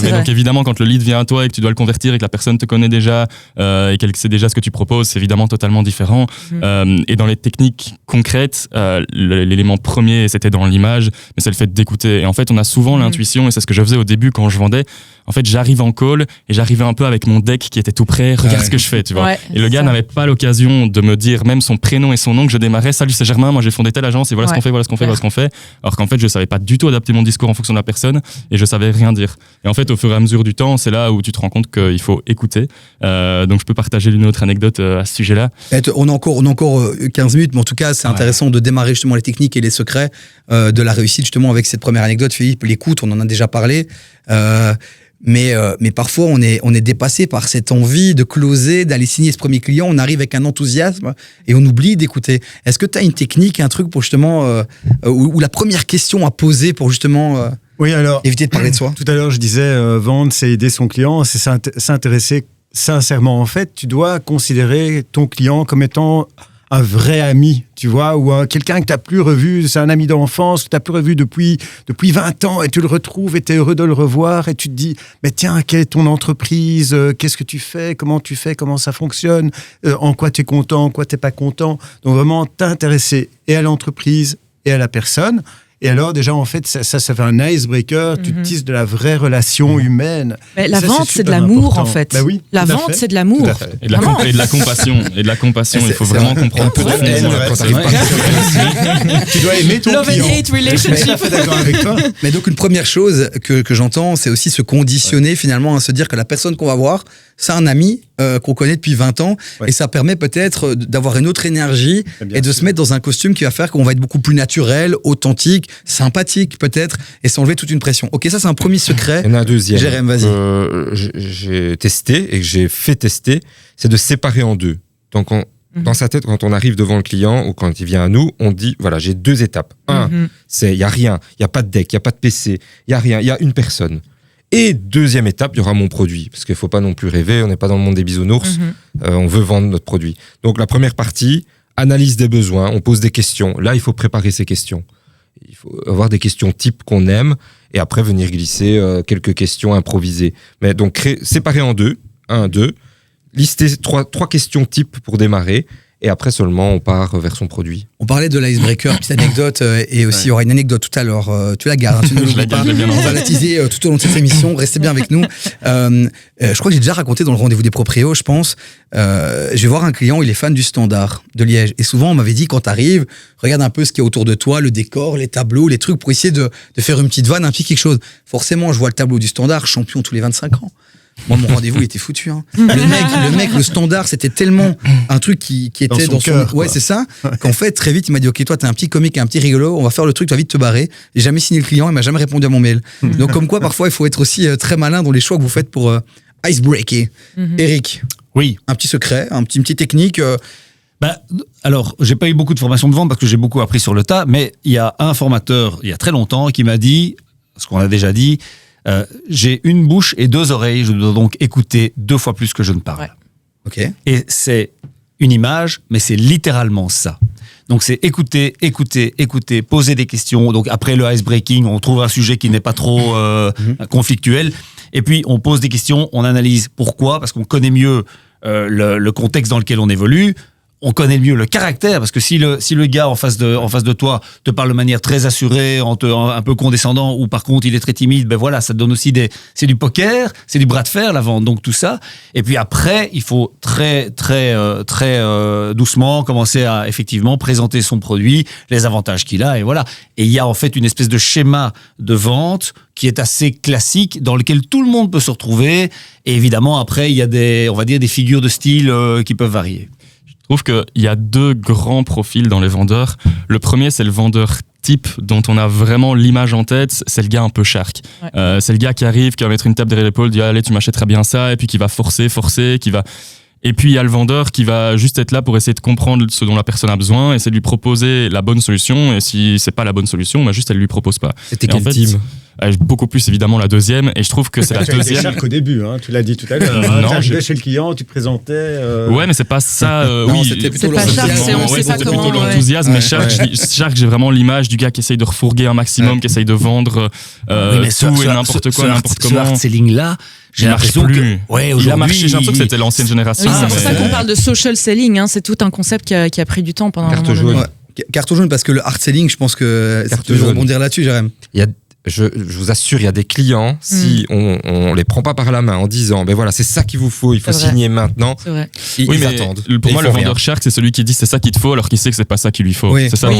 Mais donc évidemment, quand le lead vient à toi et que tu dois le convertir et que la personne te connaît déjà et qu'elle sait déjà ce que tu proposes, c'est évidemment totalement différent. Et dans les techniques concrètes, l'élément premier, c'était dans l'image, mais c'est le fait d'écouter. Et en fait, on a souvent l'intuition, et c'est ce que je faisais au début quand je vendais. En fait, j'arrive en call et j'arrivais un peu avec mon deck qui était tout prêt. Regarde ce que je fais, tu vois. Ouais, et le gars n'avait pas l'occasion de me dire même son prénom et son nom que je démarrais. Salut, c'est Germain, moi j'ai fondé telle agence et voilà ce qu'on fait, voilà ce qu'on fait. Alors qu'en fait, je savais pas du tout adapter mon discours en fonction de la personne et je savais rien dire. Et en fait, au fur et à mesure du temps, c'est là où tu te rends compte qu'il faut écouter. Donc, je peux partager une autre anecdote à ce sujet-là. On a encore 15 minutes, mais en tout cas, c'est intéressant de démarrer justement les techniques et les secrets de la réussite justement avec cette première anecdote. Philippe, l'écoute, on en a déjà parlé. Mais parfois, on est dépassé par cette envie de closer, d'aller signer ce premier client. On arrive avec un enthousiasme et on oublie d'écouter. Est-ce que tu as une technique, un truc pour justement, ou la première question à poser pour justement éviter de parler de soi? Tout à l'heure, je disais, vendre, c'est aider son client, c'est s'intéresser sincèrement. En fait, tu dois considérer ton client comme étant un vrai ami, tu vois, ou quelqu'un que tu n'as plus revu, c'est un ami d'enfance que tu n'as plus revu depuis 20 ans et tu le retrouves et tu es heureux de le revoir et tu te dis, mais tiens, quelle est ton entreprise, qu'est-ce que tu fais, comment ça fonctionne, en quoi tu es content, en quoi tu n'es pas content. Donc vraiment t'intéresser et à l'entreprise et à la personne. Et alors, déjà, en fait, ça fait un icebreaker. Tu tisses de la vraie relation humaine. Mais la vente, c'est de l'amour, en fait. Bah oui, la vente, c'est de l'amour. Et de la compassion. Et de la compassion. Il faut vraiment comprendre profondément. Tu dois aimer ton Love client. and hate relationship. Je suis d'accord avec toi. Mais donc, une première chose que j'entends, c'est aussi se conditionner finalement à se dire que la personne qu'on va voir, c'est un ami qu'on connaît depuis 20 ans. Ouais. Et ça permet peut-être d'avoir une autre énergie et de se mettre dans un costume qui va faire qu'on va être beaucoup plus naturel, authentique, sympathique peut-être, et s'enlever toute une pression. Ok, ça c'est un premier secret. Il y en a un deuxième. Jérém, vas-y. J'ai testé et que j'ai fait tester, c'est de séparer en deux. Donc dans sa tête, quand on arrive devant le client ou quand il vient à nous, on dit, voilà, j'ai 2 étapes. C'est, il n'y a rien, il n'y a pas de deck, il n'y a pas de PC, il n'y a rien, il y a une personne. Et deuxième étape, il y aura mon produit. Parce qu'il ne faut pas non plus rêver, on n'est pas dans le monde des bisounours, on veut vendre notre produit. Donc la première partie, analyse des besoins, on pose des questions. Là, il faut préparer ces questions. Il faut avoir des questions types qu'on aime et après venir glisser quelques questions improvisées. Mais donc séparer en deux, 1, 2, lister trois questions types pour démarrer Et après seulement, on part vers son produit. On parlait de l'icebreaker, petite anecdote, et aussi il y aura une anecdote tout à l'heure. Tu la gardes, tu ne l'oublies pas. On va la teaser tout au long de cette émission. Restez bien avec nous. Je crois que j'ai déjà raconté dans le rendez-vous des proprios, je pense. Je vais voir un client, il est fan du Standard de Liège. Et souvent, on m'avait dit, quand tu arrives, regarde un peu ce qu'il y a autour de toi, le décor, les tableaux, les trucs, pour essayer de faire une petite vanne, un petit quelque chose. Forcément, je vois le tableau du Standard, champion tous les 25 ans. Moi, mon rendez-vous, il était foutu. Hein. Le mec, le Standard, c'était tellement un truc qui était dans son cœur. Ouais, c'est ça. Qu'en fait, très vite, il m'a dit, ok, toi, t'es un petit comique, un petit rigolo, on va faire le truc, tu vas vite te barrer. J'ai jamais signé le client, il m'a jamais répondu à mon mail. Donc, comme quoi, parfois, il faut être aussi très malin dans les choix que vous faites pour icebreaker. Eric. Oui. Un petit secret, une petite technique. Alors, j'ai pas eu beaucoup de formation de vente parce que j'ai beaucoup appris sur le tas, mais il y a un formateur, il y a très longtemps, qui m'a dit, ce qu'on a déjà dit, j'ai une bouche et deux oreilles, je dois donc écouter 2 fois plus que je ne parle. Ouais. Ok. Et c'est une image, mais c'est littéralement ça. Donc c'est écouter, poser des questions. Donc après le icebreaking, on trouve un sujet qui n'est pas trop conflictuel. Et puis on pose des questions, on analyse pourquoi, parce qu'on connaît mieux le contexte dans lequel on évolue. On connaît mieux le caractère, parce que si le gars en face de toi te parle de manière très assurée, un peu condescendant, ou par contre il est très timide, ben voilà, ça te donne aussi c'est du poker, c'est du bras de fer la vente, donc tout ça. Et puis après, il faut très doucement commencer à effectivement présenter son produit, les avantages qu'il a, et voilà. Et il y a en fait une espèce de schéma de vente qui est assez classique, dans lequel tout le monde peut se retrouver. Et évidemment, après, il y a des figures de style qui peuvent varier. Je trouve qu'il y a 2 grands profils dans les vendeurs. Le premier, c'est le vendeur type dont on a vraiment l'image en tête, c'est le gars un peu shark. Ouais. C'est le gars qui arrive, qui va mettre une tape derrière l'épaule, dit allez, tu m'achèteras bien ça, et puis qui va forcer, qui va... Et puis il y a le vendeur qui va juste être là pour essayer de comprendre ce dont la personne a besoin, essayer de lui proposer la bonne solution, et si c'est pas la bonne solution, bah juste elle lui propose pas. C'était quel team? Beaucoup plus évidemment la deuxième, et je trouve que c'est la deuxième. C'est qu'au début, hein, tu l'as dit tout à l'heure. Non, tu arrivais chez le client, tu te présentais. Ouais, mais c'est pas ça. Non, oui, c'était plutôt pas Shark, on sait pas comment. Plutôt l'enthousiasme, mais Shark, j'ai vraiment l'image du gars qui essaye de refourguer un maximum, qui essaye de vendre tout et n'importe quoi, n'importe comment. Ce hard selling là, j'ai l'impression que il a marché. J'ai l'impression que c'était l'ancienne génération. Oui, c'est pour ça qu'on parle de social selling. Hein, c'est tout un concept qui a pris du temps pendant un moment donné. Carte jaune, parce que le hard selling, je pense que tu veux rebondir là-dessus, Jérém. Je vous assure, il y a des clients, si on les prend pas par la main en disant, ben voilà, c'est ça qu'il vous faut, il faut signer maintenant. C'est vrai. Ils attendent. Pour moi, le vendeur shark, c'est celui qui dit c'est ça qu'il te faut alors qu'il sait que c'est pas ça qu'il lui faut. Oui. C'est ça.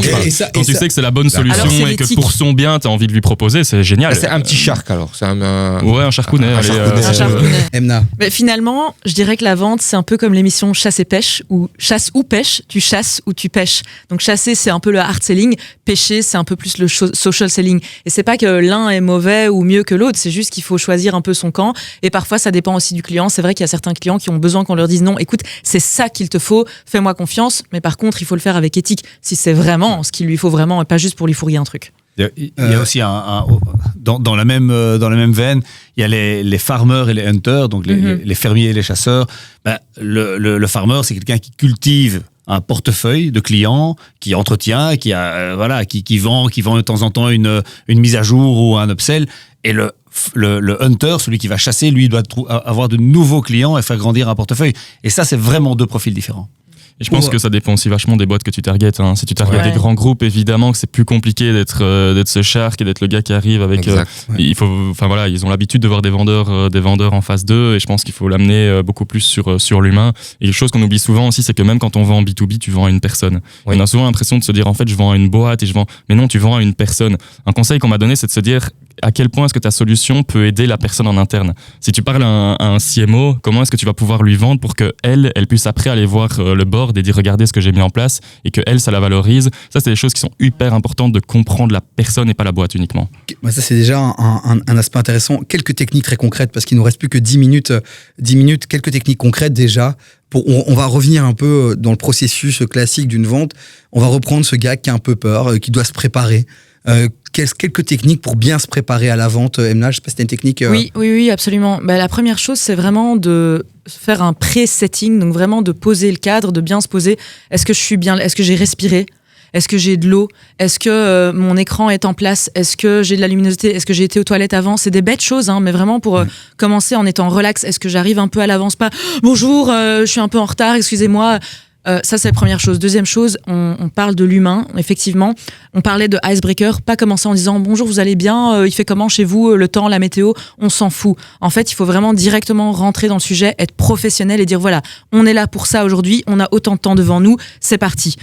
Quand tu sais que c'est la bonne solution et que pour son bien, t'as envie de lui proposer, c'est génial. C'est un petit shark alors. C'est un charcounet. Un charcounet. Emna. Mais finalement, je dirais que la vente, c'est un peu comme l'émission Chasse et Pêche, ou chasse ou pêche, tu chasses ou tu pêches. Donc chasser, c'est un peu le hard selling, pêcher, c'est un peu plus le social selling. Et c'est pas que l'un est mauvais ou mieux que l'autre, c'est juste qu'il faut choisir un peu son camp, et parfois ça dépend aussi du client. C'est vrai qu'il y a certains clients qui ont besoin qu'on leur dise non, écoute, c'est ça qu'il te faut, fais-moi confiance, mais par contre il faut le faire avec éthique, si c'est vraiment ce qu'il lui faut vraiment, et pas juste pour lui fourguer un truc. Il y a aussi dans la même veine, il y a les farmers et les hunters, donc les fermiers et les chasseurs. Le farmer, c'est quelqu'un qui cultive un portefeuille de clients, qui entretient, qui vend de temps en temps une mise à jour ou un upsell. Et le hunter, celui qui va chasser, lui, doit avoir de nouveaux clients et faire grandir un portefeuille. Et ça, c'est vraiment 2 profils différents. Et je pense que ça dépend aussi vachement des boîtes que tu targetes. Hein. Si tu targetes des grands groupes, évidemment que c'est plus compliqué d'être ce shark et d'être le gars qui arrive avec. Ils ont l'habitude de voir des vendeurs en face d'eux, et je pense qu'il faut l'amener beaucoup plus sur l'humain. Et une chose qu'on oublie souvent aussi, c'est que même quand on vend en B2B, tu vends à une personne. Oui. On a souvent l'impression de se dire en fait je vends à une boîte mais non, tu vends à une personne. Un conseil qu'on m'a donné, c'est de se dire à quel point est-ce que ta solution peut aider la personne en interne. Si tu parles à un CMO, comment est-ce que tu vas pouvoir lui vendre pour qu'elle puisse après aller voir le board et dire regardez ce que j'ai mis en place, et que elle, ça la valorise. Ça, c'est des choses qui sont hyper importantes, de comprendre la personne et pas la boîte uniquement. Ça, c'est déjà un aspect intéressant. Quelques techniques très concrètes, parce qu'il nous reste plus que 10 minutes. Quelques techniques concrètes déjà. On va revenir un peu dans le processus classique d'une vente. On va reprendre ce gars qui a un peu peur, qui doit se préparer. Quelques techniques pour bien se préparer à la vente, Emna, je sais pas si c'était une technique. Oui, absolument. La première chose, c'est vraiment de faire un pré-setting, donc vraiment de poser le cadre, de bien se poser. Est-ce que je suis bien? Est-ce que j'ai respiré? Est-ce que j'ai de l'eau? Est-ce que mon écran est en place? Est-ce que j'ai de la luminosité? Est-ce que j'ai été aux toilettes avant? C'est des bêtes choses, hein, mais vraiment pour commencer en étant relax. Est-ce que j'arrive un peu à l'avance? Pas bonjour, je suis un peu en retard, excusez-moi. Ça, c'est la première chose. Deuxième chose, on parle de l'humain, effectivement. On parlait de icebreaker, pas commencer en disant « Bonjour, vous allez bien, il fait comment chez vous, le temps, la météo ?» On s'en fout. En fait, il faut vraiment directement rentrer dans le sujet, être professionnel et dire « Voilà, on est là pour ça aujourd'hui, on a autant de temps devant nous, c'est parti. »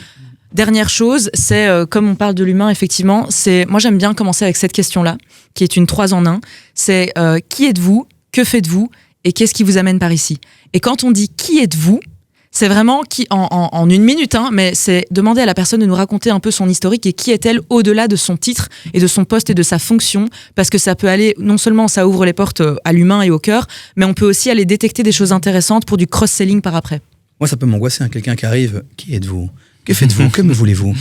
Dernière chose, c'est, comme on parle de l'humain, effectivement, moi j'aime bien commencer avec cette question-là, qui est une 3 en 1. C'est qui êtes-vous, que faites-vous et qu'est-ce qui vous amène par ici ? Et quand on dit qui êtes-vous, c'est vraiment qui en 1 minute, mais c'est demander à la personne de nous raconter un peu son historique et qui est-elle au-delà de son titre et de son poste et de sa fonction, parce que ça peut aller, non seulement ça ouvre les portes à l'humain et au cœur, mais on peut aussi aller détecter des choses intéressantes pour du cross-selling par après. Moi, ça peut m'angoisser, quelqu'un qui arrive, qui êtes-vous ? Que faites-vous ? Que me voulez-vous ?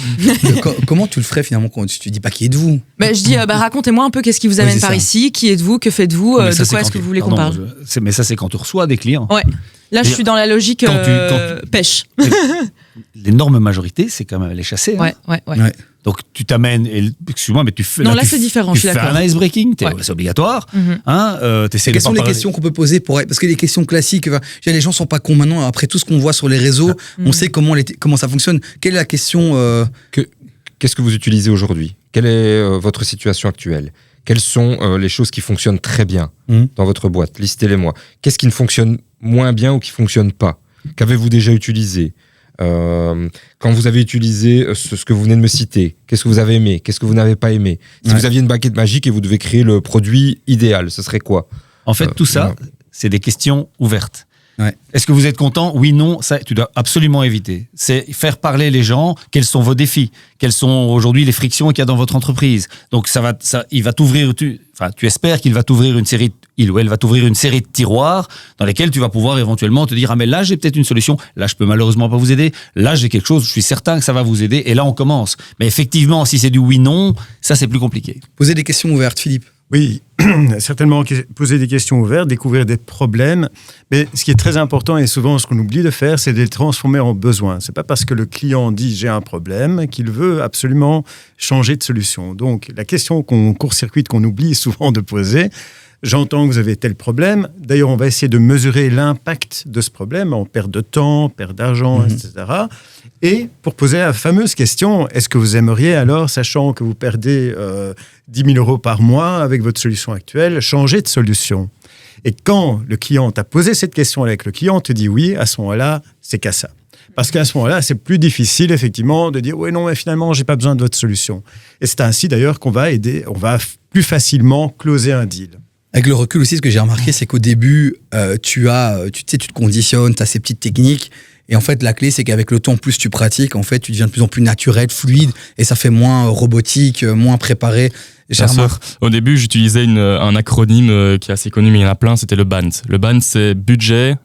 Comment tu le ferais finalement quand tu dis pas qui êtes-vous ? Je dis racontez-moi un peu qu'est-ce qui vous amène par ici, qui êtes-vous, que faites-vous, de quoi est-ce que vous voulez qu'on parle ? Mais ça, c'est quand tu reçois des clients. Ouais. Là, je suis dans la logique pêche. L'énorme majorité, c'est quand même les chasser. Ouais. Donc tu t'amènes, excuse-moi, mais tu fais. Non, là c'est différent, je suis d'accord. Tu fais un icebreaking, c'est obligatoire. Quelles sont les questions qu'on peut poser parce que les questions classiques, les gens sont pas cons maintenant. Après tout ce qu'on voit sur les réseaux, on sait comment ça fonctionne. Quelle est la question Qu'est-ce que vous utilisez aujourd'hui ? Quelle est votre situation actuelle ? Quelles sont les choses qui fonctionnent très bien dans votre boîte ? Listez-les-moi. Qu'est-ce qui ne fonctionne moins bien ou qui ne fonctionne pas ? Qu'avez-vous déjà utilisé ? Quand vous avez utilisé ce que vous venez de me citer, qu'est-ce que vous avez aimé ? Qu'est-ce que vous n'avez pas aimé ? Si vous aviez une baguette magique et vous devez créer le produit idéal, ce serait quoi ? En fait, tout ça, c'est des questions ouvertes. Ouais. Est-ce que vous êtes content ? Oui, non, ça, tu dois absolument éviter. C'est faire parler les gens. Quels sont vos défis ? Quelles sont aujourd'hui les frictions qu'il y a dans votre entreprise ? Donc, il va t'ouvrir, tu espères qu'il va t'ouvrir il ou elle va t'ouvrir une série de tiroirs dans lesquels tu vas pouvoir éventuellement te dire « Ah, mais là, j'ai peut-être une solution. Là, je peux malheureusement pas vous aider. Là, j'ai quelque chose, je suis certain que ça va vous aider. » Et là, on commence. Mais effectivement, si c'est du oui-non, ça, c'est plus compliqué. Poser des questions ouvertes, Philippe. Oui, certainement poser des questions ouvertes, découvrir des problèmes. Mais ce qui est très important et souvent ce qu'on oublie de faire, c'est de les transformer en besoins. C'est pas parce que le client dit j'ai un problème qu'il veut absolument changer de solution. Donc la question qu'on court-circuite, qu'on oublie souvent de poser, j'entends que vous avez tel problème. D'ailleurs, on va essayer de mesurer l'impact de ce problème en perte de temps, perte d'argent, etc. Et pour poser la fameuse question, est-ce que vous aimeriez alors, sachant que vous perdez 10 000 euros par mois avec votre solution actuelle, changer de solution ? Et quand le client t'a posé cette question avec le client, te dit oui, à ce moment-là, c'est qu'à ça. Parce qu'à ce moment-là, c'est plus difficile, effectivement, de dire « Oui, non, mais finalement, j'ai pas besoin de votre solution. » Et c'est ainsi, d'ailleurs, qu'on va plus facilement closer un deal. Avec le recul aussi, ce que j'ai remarqué, c'est qu'au début, tu te conditionnes, tu as ces petites techniques. Et en fait, la clé, c'est qu'avec le temps, plus tu pratiques, en fait, tu deviens de plus en plus naturel, fluide, et ça fait moins robotique, moins préparé. Au début, j'utilisais un acronyme qui est assez connu, mais il y en a plein, c'était le BANT. Le BANT, c'est budget,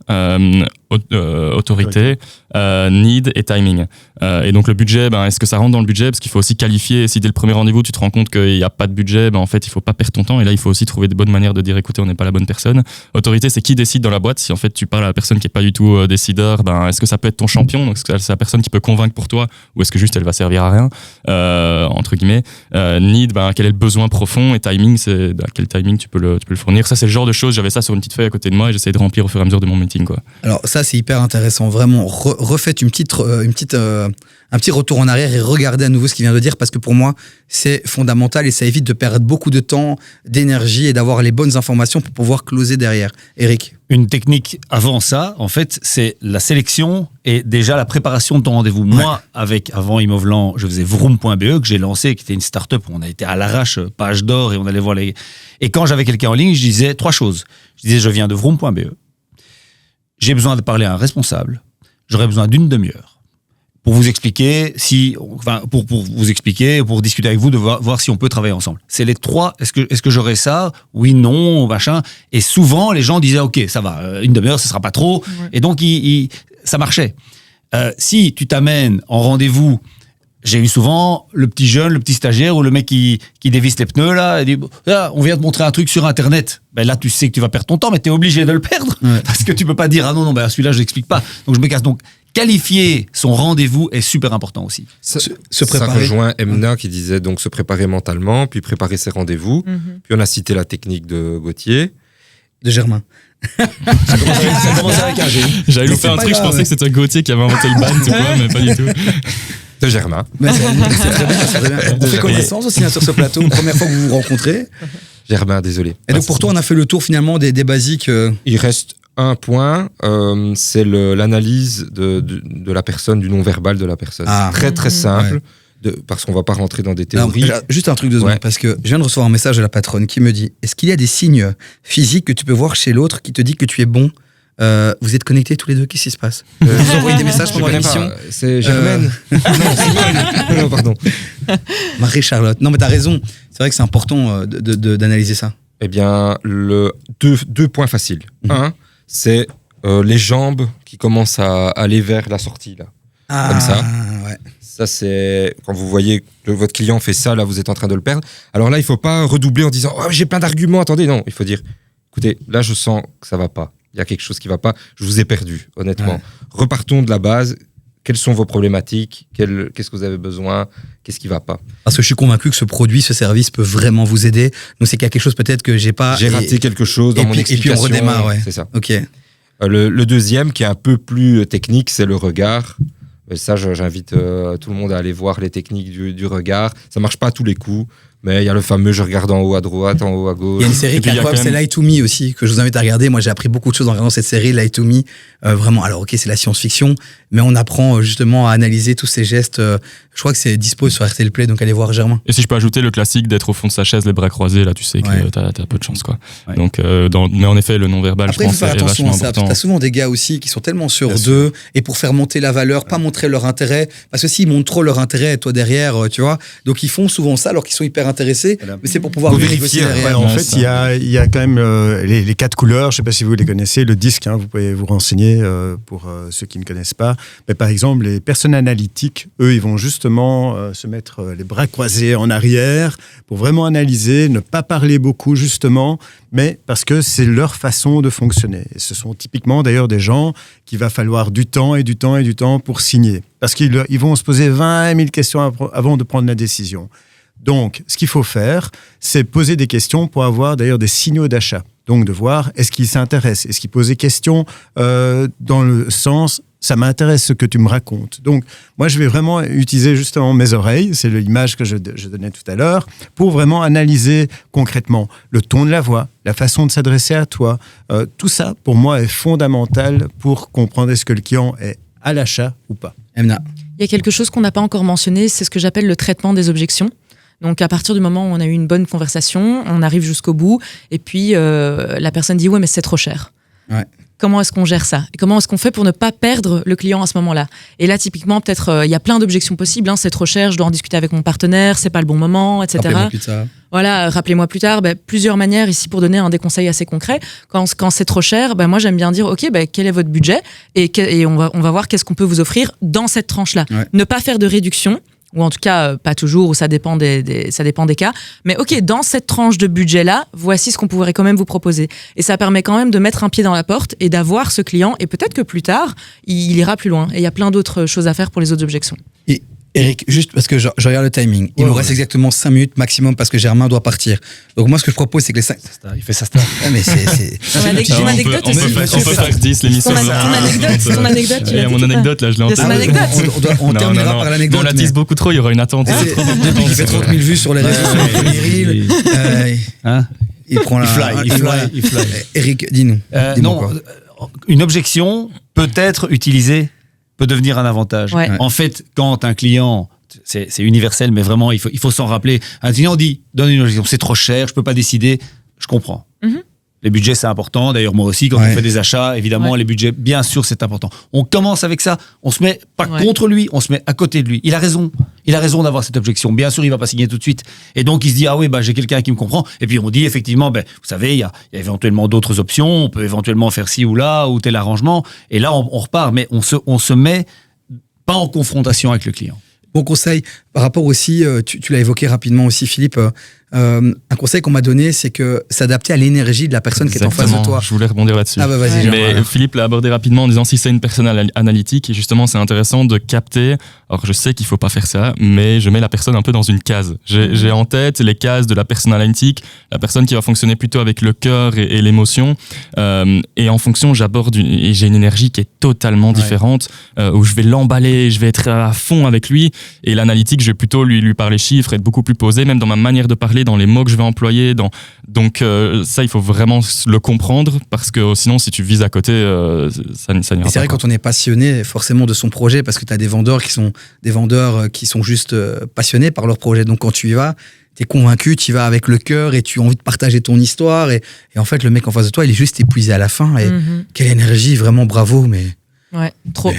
autorité, need et timing. Et donc le budget, est-ce que ça rentre dans le budget ? Parce qu'il faut aussi qualifier. Si dès le premier rendez-vous, tu te rends compte qu'il n'y a pas de budget, en fait, il ne faut pas perdre ton temps. Et là, il faut aussi trouver des bonnes manières de dire, écoutez, on n'est pas la bonne personne. Autorité, c'est qui décide dans la boîte. Si en fait, tu parles à la personne qui n'est pas du tout décideur, est-ce que ça peut être ton champion ? Donc, est-ce que c'est la personne qui peut convaincre pour toi ? Ou est-ce que juste elle va servir à rien, entre guillemets. Need, quel est le besoin profond, et timing, c'est à quel timing tu peux le fournir. Ça, c'est le genre de choses, j'avais ça sur une petite feuille à côté de moi et j'essayais de remplir au fur et à mesure de mon meeting, quoi. Alors ça, c'est hyper intéressant, vraiment. Refaites un petit retour en arrière et regardez à nouveau ce qu'il vient de dire, parce que pour moi, c'est fondamental et ça évite de perdre beaucoup de temps, d'énergie et d'avoir les bonnes informations pour pouvoir closer derrière. Eric ? Une technique avant ça, en fait, c'est la sélection et déjà la préparation de ton rendez-vous. Ouais. Moi, avant Immoveland, je faisais Vroom.be que j'ai lancé, qui était une start-up où on a été à l'arrache, page d'or, et on allait voir les... Et quand j'avais quelqu'un en ligne, je disais 3 choses. Je disais, je viens de Vroom.be. J'ai besoin de parler à un responsable. J'aurais besoin d'1 demi-heure. Pour vous expliquer pour vous expliquer, pour discuter avec vous, de voir si on peut travailler ensemble. C'est les 3. Est-ce que j'aurai ça ? Oui, non, machin. Et souvent, les gens disaient, OK, ça va, 1 demi-heure, ce sera pas trop. Ouais. Et donc, ça marchait. Si tu t'amènes en rendez-vous, j'ai eu souvent le petit jeune, le petit stagiaire ou le mec qui dévisse les pneus, là, et dit, on vient te montrer un truc sur Internet. Là, tu sais que tu vas perdre ton temps, mais tu es obligé de le perdre. Ouais. Parce que tu peux pas dire, non, celui-là, je l'explique pas. Donc, je me casse. Donc, qualifier son rendez-vous est super important aussi. Se préparer. Ça rejoint Emna qui disait donc se préparer mentalement, puis préparer ses rendez-vous. Mm-hmm. Puis on a cité la technique de Gauthier. De Germain. Ça commence avec un G. J'avais Mais loupé c'est un pas truc, je grave. pensais que c'était Gauthier qui avait inventé le ban, tu vois, mais pas du tout. De Germain. Mais c'est très bien, c'est très bien. On fait connaissance aussi sur ce plateau, première fois que vous vous rencontrez. Germain, désolé. Et donc pour toi, on a fait le tour finalement des basiques. Il reste un point, c'est l'analyse de la personne, du non-verbal de la personne. Ah. Très très simple, Ouais. parce qu'on va pas rentrer dans des Alors, théories. juste un truc de secondes, Ouais. parce que je viens de recevoir un message de la patronne qui me dit, est-ce qu'il y a des signes physiques que tu peux voir chez l'autre qui te dit que tu es bon? Vous êtes connectés tous les deux, qu'est-ce qui se passe? Vous envoyez des messages Je pendant connais l'émission? pas, c'est Germaine. Non, Simone. Non, pardon. Marie-Charlotte. Non mais t'as raison, c'est vrai que c'est important d'analyser ça. Eh bien, deux points faciles. Un, c'est les jambes qui commencent à aller vers la sortie, là. Comme ça. Ouais. Ça, c'est quand vous voyez que votre client fait ça, là, vous êtes en train de le perdre. Alors là, il faut pas redoubler en disant « Oh, j'ai plein d'arguments, attendez ». Non, il faut dire « Écoutez, là, je sens que ça va pas. Il y a quelque chose qui va pas. Je vous ai perdu, honnêtement. Ouais. Repartons de la base. Quelles sont vos problématiques? Qu'est-ce que vous avez besoin? Qu'est-ce qui va pas? Parce que je suis convaincu que ce produit, ce service peut vraiment vous aider. Donc c'est qu'il y a quelque chose peut-être que j'ai pas. J'ai raté quelque chose dans mon explication. Et puis on redémarre, ouais. C'est ça. Ok. Le deuxième, qui est un peu plus technique, c'est le regard. Ça, j'invite tout le monde à aller voir les techniques du regard. Ça marche pas à tous les coups, mais il y a le fameux je regarde en haut à droite, en haut à gauche. Il y a une série qui est incroyable, c'est Lie to Me aussi, que je vous invite à regarder. Moi, j'ai appris beaucoup de choses en regardant cette série, Lie to Me. Vraiment, alors ok, c'est la science-fiction, mais on apprend justement à analyser tous ces gestes. Je crois que c'est dispo sur RTL Play, donc allez voir Germain. Et si je peux ajouter le classique d'être au fond de sa chaise, les bras croisés, là, tu sais que Ouais. t'as peu de chance, quoi. Ouais. Donc, mais en effet, le non-verbal, Après, je il pense, faut faire est attention vachement à ça, parce que important. t'as souvent des gars aussi qui sont tellement sûrs Bien d'eux, et pour faire monter la valeur, pas montrer leur intérêt, parce que s'ils montrent trop leur intérêt, toi derrière, tu vois, donc ils font souvent ça alors qu'ils sont hyper intéressés, Voilà. mais c'est pour pouvoir Faut mieux vérifier, négocier derrière. Ouais, en Ouais, fait, ça. il y a quand même les 4 couleurs. Je ne sais pas si vous les connaissez. Le disque, hein, vous pouvez vous renseigner pour ceux qui ne connaissent pas. Mais par exemple, les personnes analytiques, eux, ils vont justement se mettre les bras croisés en arrière pour vraiment analyser, ne pas parler beaucoup, justement, mais parce que c'est leur façon de fonctionner. Et ce sont typiquement, d'ailleurs, des gens qu'il va falloir du temps et du temps et du temps pour signer. Parce qu'ils vont se poser 20 000 questions avant de prendre la décision. Donc, ce qu'il faut faire, c'est poser des questions pour avoir d'ailleurs des signaux d'achat. Donc, de voir, est-ce qu'il s'intéresse? Est-ce qu'il pose des questions dans le sens, ça m'intéresse ce que tu me racontes. Donc, moi, je vais vraiment utiliser justement mes oreilles, c'est l'image que je donnais tout à l'heure, pour vraiment analyser concrètement le ton de la voix, la façon de s'adresser à toi. Tout ça, pour moi, est fondamental pour comprendre est-ce que le client est à l'achat ou pas. Emna. Il y a quelque chose qu'on n'a pas encore mentionné, c'est ce que j'appelle le traitement des objections. Donc à partir du moment où on a eu une bonne conversation, on arrive jusqu'au bout, et puis la personne dit « ouais, mais c'est trop cher Ouais. ». Comment est-ce qu'on gère ça? Et comment est-ce qu'on fait pour ne pas perdre le client à ce moment-là? Et là, typiquement, peut-être, il y a plein d'objections possibles. Hein, c'est trop cher, je dois en discuter avec mon partenaire, c'est pas le bon moment, etc. Rappelez-moi plus de ça. Voilà, rappelez-moi plus tard. Plusieurs manières ici pour donner des conseils assez concrets. Quand c'est trop cher, moi j'aime bien dire ok, quel est votre budget et on va voir qu'est-ce qu'on peut vous offrir dans cette tranche-là. Ouais. Ne pas faire de réduction. Ou en tout cas, pas toujours, ou ça dépend ça dépend des cas. Mais ok, dans cette tranche de budget-là, voici ce qu'on pourrait quand même vous proposer. Et ça permet quand même de mettre un pied dans la porte et d'avoir ce client. Et peut-être que plus tard, il ira plus loin. Et il y a plein d'autres choses à faire pour les autres objections. Eric, juste parce que je regarde le timing, il Ouais, nous reste exactement 5 minutes maximum parce que Germain doit partir. Donc moi, ce que je propose, c'est que les 5... Il fait ça, star. Ah, mais c'est... Ton anecdote on aussi. peut faire 10 l'émission. Ton anecdote, tu l'as dit Mon tout à l'heure. anecdote, là, je l'ai en De tête. son anecdote. On terminera par l'anecdote. On la tease beaucoup trop, il y aura une attente. Depuis qu'il fait 30 000 vues sur les réseaux, sur le premier reel, Hein? il prend la... Il fly. Eric, dis-nous. Dis-moi Non, quoi. une objection peut-être utilisée peut devenir un avantage. Ouais. En fait, quand un client, c'est universel, mais vraiment, il faut s'en rappeler. Un client dit, donne une objection, c'est trop cher, je peux pas décider. Je comprends. Mhm. Les budgets, c'est important. D'ailleurs, moi aussi, quand Ouais. on fait des achats, évidemment, Ouais. les budgets, bien sûr, c'est important. On commence avec ça. On se met pas Ouais. contre lui, on se met à côté de lui. Il a raison. Il a raison d'avoir cette objection. Bien sûr, il va pas signer tout de suite. Et donc, il se dit, ah oui, j'ai quelqu'un qui me comprend. Et puis, on dit, effectivement, vous savez, il y a éventuellement d'autres options. On peut éventuellement faire ci ou là, ou tel arrangement. Et là, on repart. Mais on se met pas en confrontation avec le client. Bon conseil, par rapport aussi, tu l'as évoqué rapidement aussi, Philippe, un conseil qu'on m'a donné, c'est que s'adapter à l'énergie de la personne qui est en face de toi. Je voulais rebondir là-dessus. Ah bah vas-y. Mais Philippe l'a abordé rapidement en disant si c'est une personne analytique, et justement c'est intéressant de capter. Alors je sais qu'il faut pas faire ça, mais je mets la personne un peu dans une case. J'ai en tête les cases de la personne analytique, la personne qui va fonctionner plutôt avec le cœur et l'émotion. Et en fonction, et j'ai une énergie qui est totalement différente, où je vais l'emballer, je vais être à fond avec lui. Et l'analytique, je vais plutôt lui parler chiffres, être beaucoup plus posé, même dans ma manière de parler, dans les mots que je vais employer. Donc ça, il faut vraiment le comprendre, parce que sinon, si tu vises à côté, ça n'ira pas. C'est vrai, quand on est passionné forcément de son projet, parce que tu as des vendeurs qui sont juste passionnés par leur projet. Donc quand tu y vas, tu es convaincu, tu y vas avec le cœur et tu as envie de partager ton histoire. Et en fait, le mec en face de toi, il est juste épuisé à la fin. Et quelle énergie, vraiment bravo. Mais trop.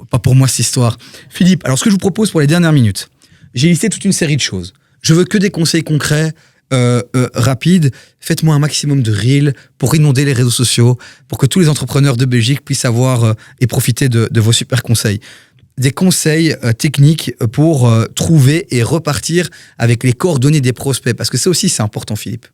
Pas pour moi cette histoire. Philippe, alors ce que je vous propose pour les dernières minutes, j'ai listé toute une série de choses. Je veux que des conseils concrets, rapides. Faites-moi un maximum de reels pour inonder les réseaux sociaux, pour que tous les entrepreneurs de Belgique puissent avoir et profiter de vos super conseils. Des conseils techniques pour trouver et repartir avec les coordonnées des prospects. Parce que ça aussi, c'est important, Philippe.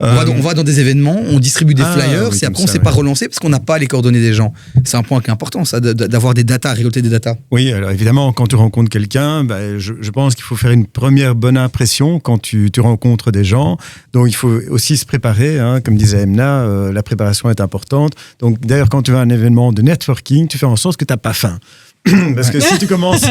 On va dans des événements, on distribue des flyers, et après on ne sait pas relancer parce qu'on n'a pas les coordonnées des gens. C'est un point qui est important, ça, d'avoir des datas, récolter des datas. Oui, alors évidemment, quand tu rencontres quelqu'un, je pense qu'il faut faire une première bonne impression quand tu rencontres des gens. Donc il faut aussi se préparer, comme disait Emna, la préparation est importante. Donc d'ailleurs, quand tu vas à un événement de networking, tu fais en sorte que tu n'as pas faim. Parce que si tu commences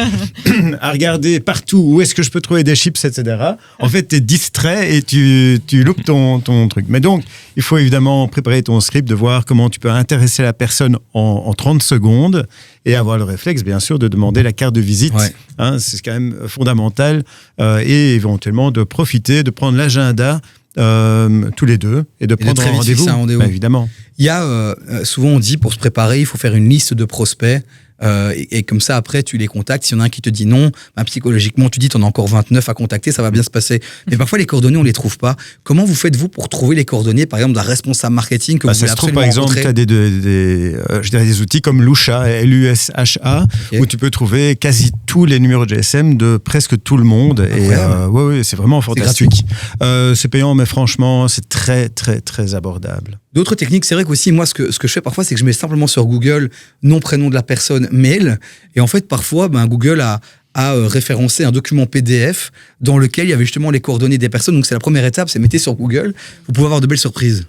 à regarder partout où est-ce que je peux trouver des chips, etc., en fait, tu es distrait et tu loupes ton truc. Mais donc, il faut évidemment préparer ton script, de voir comment tu peux intéresser la personne en 30 secondes et avoir le réflexe, bien sûr, de demander la carte de visite. Ouais. C'est quand même fondamental. Et éventuellement, de profiter, de prendre l'agenda tous les deux et de prendre un rendez-vous. Évidemment. Il y a, souvent on dit, pour se préparer, il faut faire une liste de prospects. Et comme ça, après, tu les contactes. S'il y en a un qui te dit non, psychologiquement, tu dis t'en as encore 29 à contacter, ça va bien se passer. Mais parfois, les coordonnées, on les trouve pas. Comment vous faites-vous pour trouver les coordonnées, par exemple, d'un responsable marketing que vous voulez absolument rencontrer ? Par exemple, tu as des outils comme Lusha, Lusha, où tu peux trouver quasi tous les numéros de GSM de presque tout le monde. Et c'est vraiment fantastique. C'est payant, mais franchement, c'est très, très, très abordable. D'autres techniques, c'est vrai qu'aussi, moi, ce que je fais parfois, c'est que je mets simplement sur Google nom, prénom de la personne, mail. Et en fait, parfois, Google a référencé un document PDF dans lequel il y avait justement les coordonnées des personnes. Donc, c'est la première étape, c'est mettez sur Google. Vous pouvez avoir de belles surprises.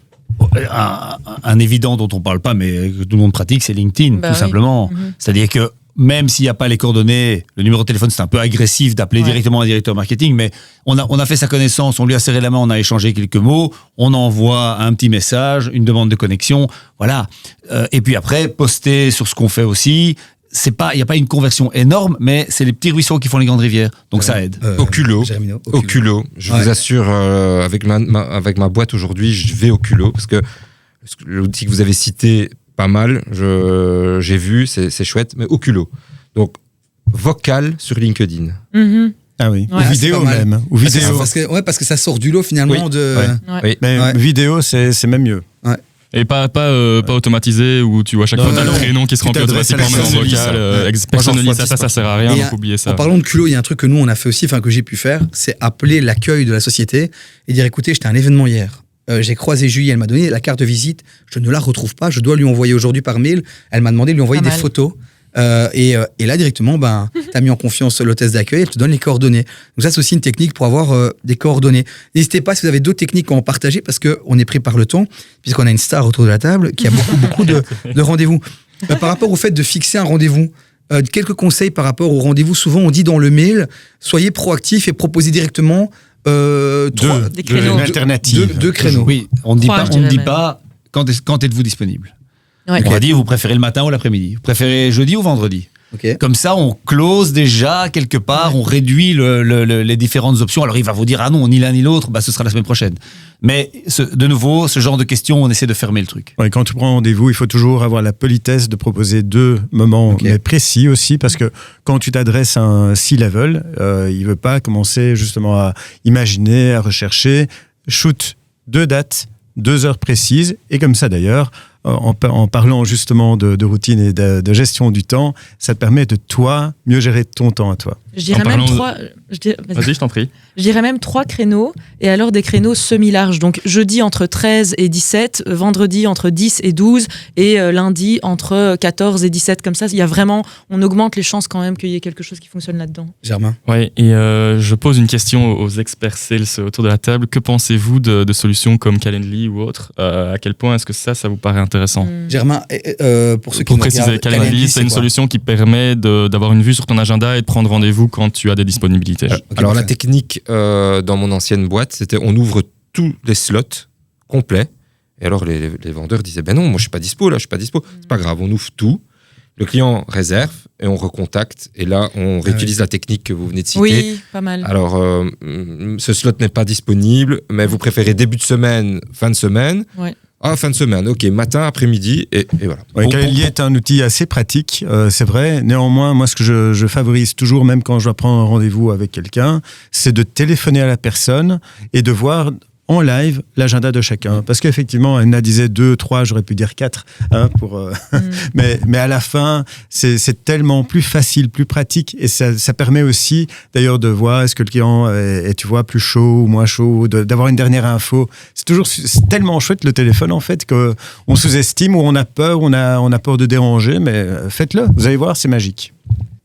Un évident dont on ne parle pas, mais que tout le monde pratique, c'est LinkedIn, tout simplement. C'est-à-dire que même s'il n'y a pas les coordonnées, le numéro de téléphone, c'est un peu agressif d'appeler directement un directeur marketing, mais on a fait sa connaissance, on lui a serré la main, on a échangé quelques mots, on envoie un petit message, une demande de connexion, voilà. Et puis après, poster sur ce qu'on fait aussi. Il n'y a pas une conversion énorme, mais c'est les petits ruisseaux qui font les grandes rivières, donc ça aide. Oculo. Je vous assure, avec ma boîte aujourd'hui, je vais au culot, parce que l'outil que vous avez cité, pas mal, j'ai vu, c'est chouette, mais au culot. Donc, vocal sur LinkedIn. Ah oui, ou vidéo même. Ou vidéo. Parce que ça sort du lot finalement Mais vidéo, c'est même mieux. Ouais. Et pas automatisé où tu vois chaque fois t'as le prénom qui se remplit automatiquement mais en vocal. Personnalisé, ça sert à rien, donc oubliez ça. En parlant de culot, il y a un truc que nous on a fait aussi, que j'ai pu faire, c'est appeler l'accueil de la société et dire écoutez, j'étais à un événement hier. J'ai croisé Julie, elle m'a donné la carte de visite, je ne la retrouve pas, je dois lui envoyer aujourd'hui par mail. Elle m'a demandé de lui envoyer des photos. Et là, directement, tu as mis en confiance l'hôtesse d'accueil, elle te donne les coordonnées. Donc ça, c'est aussi une technique pour avoir des coordonnées. N'hésitez pas, si vous avez d'autres techniques à en partager, parce qu'on est pris par le temps, puisqu'on a une star autour de la table qui a beaucoup de rendez-vous. Par rapport au fait de fixer un rendez-vous, quelques conseils par rapport au rendez-vous. Souvent, on dit dans le mail, soyez proactif et proposez directement une alternative. Deux créneaux. Oui, on ne dit pas quand êtes-vous disponible. Ouais. On va dire, vous préférez le matin ou l'après-midi. Vous préférez jeudi ou vendredi. Comme ça, on close déjà quelque part, on réduit les différentes options. Alors, il va vous dire, ah non, ni l'un ni l'autre, ce sera la semaine prochaine. Mais de nouveau, ce genre de questions, on essaie de fermer le truc. Ouais, quand tu prends rendez-vous, il faut toujours avoir la politesse de proposer 2 moments mais précis aussi, parce que quand tu t'adresses à un C-level, il ne veut pas commencer justement à imaginer, à rechercher. Shoot 2 dates, 2 heures précises, et comme ça d'ailleurs, en parlant justement de routine et de gestion du temps, ça te permet de toi mieux gérer ton temps à toi. Je dirais même Vas-y, je t'en prie. Je dirais même 3 créneaux, et alors des créneaux semi-larges. Donc jeudi entre 13 et 17, vendredi entre 10 et 12, et lundi entre 14 et 17. Comme ça, il y a vraiment, on augmente les chances quand même qu'il y ait quelque chose qui fonctionne là-dedans. Germain. Oui, et je pose une question aux experts sales autour de la table. Que pensez-vous de solutions comme Calendly ou autres À quel point est-ce que ça vous paraît intéressant Germain, pour ceux qui Pour nous préciser, regardent, Calendly, c'est une solution qui permet d'avoir une vue sur ton agenda et de prendre rendez-vous quand tu as des disponibilités. Alors la technique dans mon ancienne boîte, c'était on ouvre tous les slots complets. Et alors les vendeurs disaient ben non, moi je suis pas dispo là, je suis pas dispo. C'est pas grave, on ouvre tout. Le client réserve et on recontacte. Et là, on réutilise la technique que vous venez de citer. Oui, pas mal. Alors, ce slot n'est pas disponible, mais vous préférez début de semaine, fin de semaine. Ouais. Ah, fin de semaine, ok, matin, après-midi, et voilà. Ouais, Calendly est un outil assez pratique, c'est vrai. Néanmoins, moi, ce que je favorise toujours, même quand je dois prendre un rendez-vous avec quelqu'un, c'est de téléphoner à la personne et de voir en live l'agenda de chacun. Parce qu'effectivement, Anna disait 2, 3, j'aurais pu dire 4. Mais à la fin, c'est tellement plus facile, plus pratique. Et ça permet aussi, d'ailleurs, de voir est-ce que le client est, tu vois, plus chaud ou moins chaud, d'avoir une dernière info. C'est tellement chouette le téléphone, en fait, qu'on sous-estime ou on a peur de déranger. Mais faites-le, vous allez voir, c'est magique.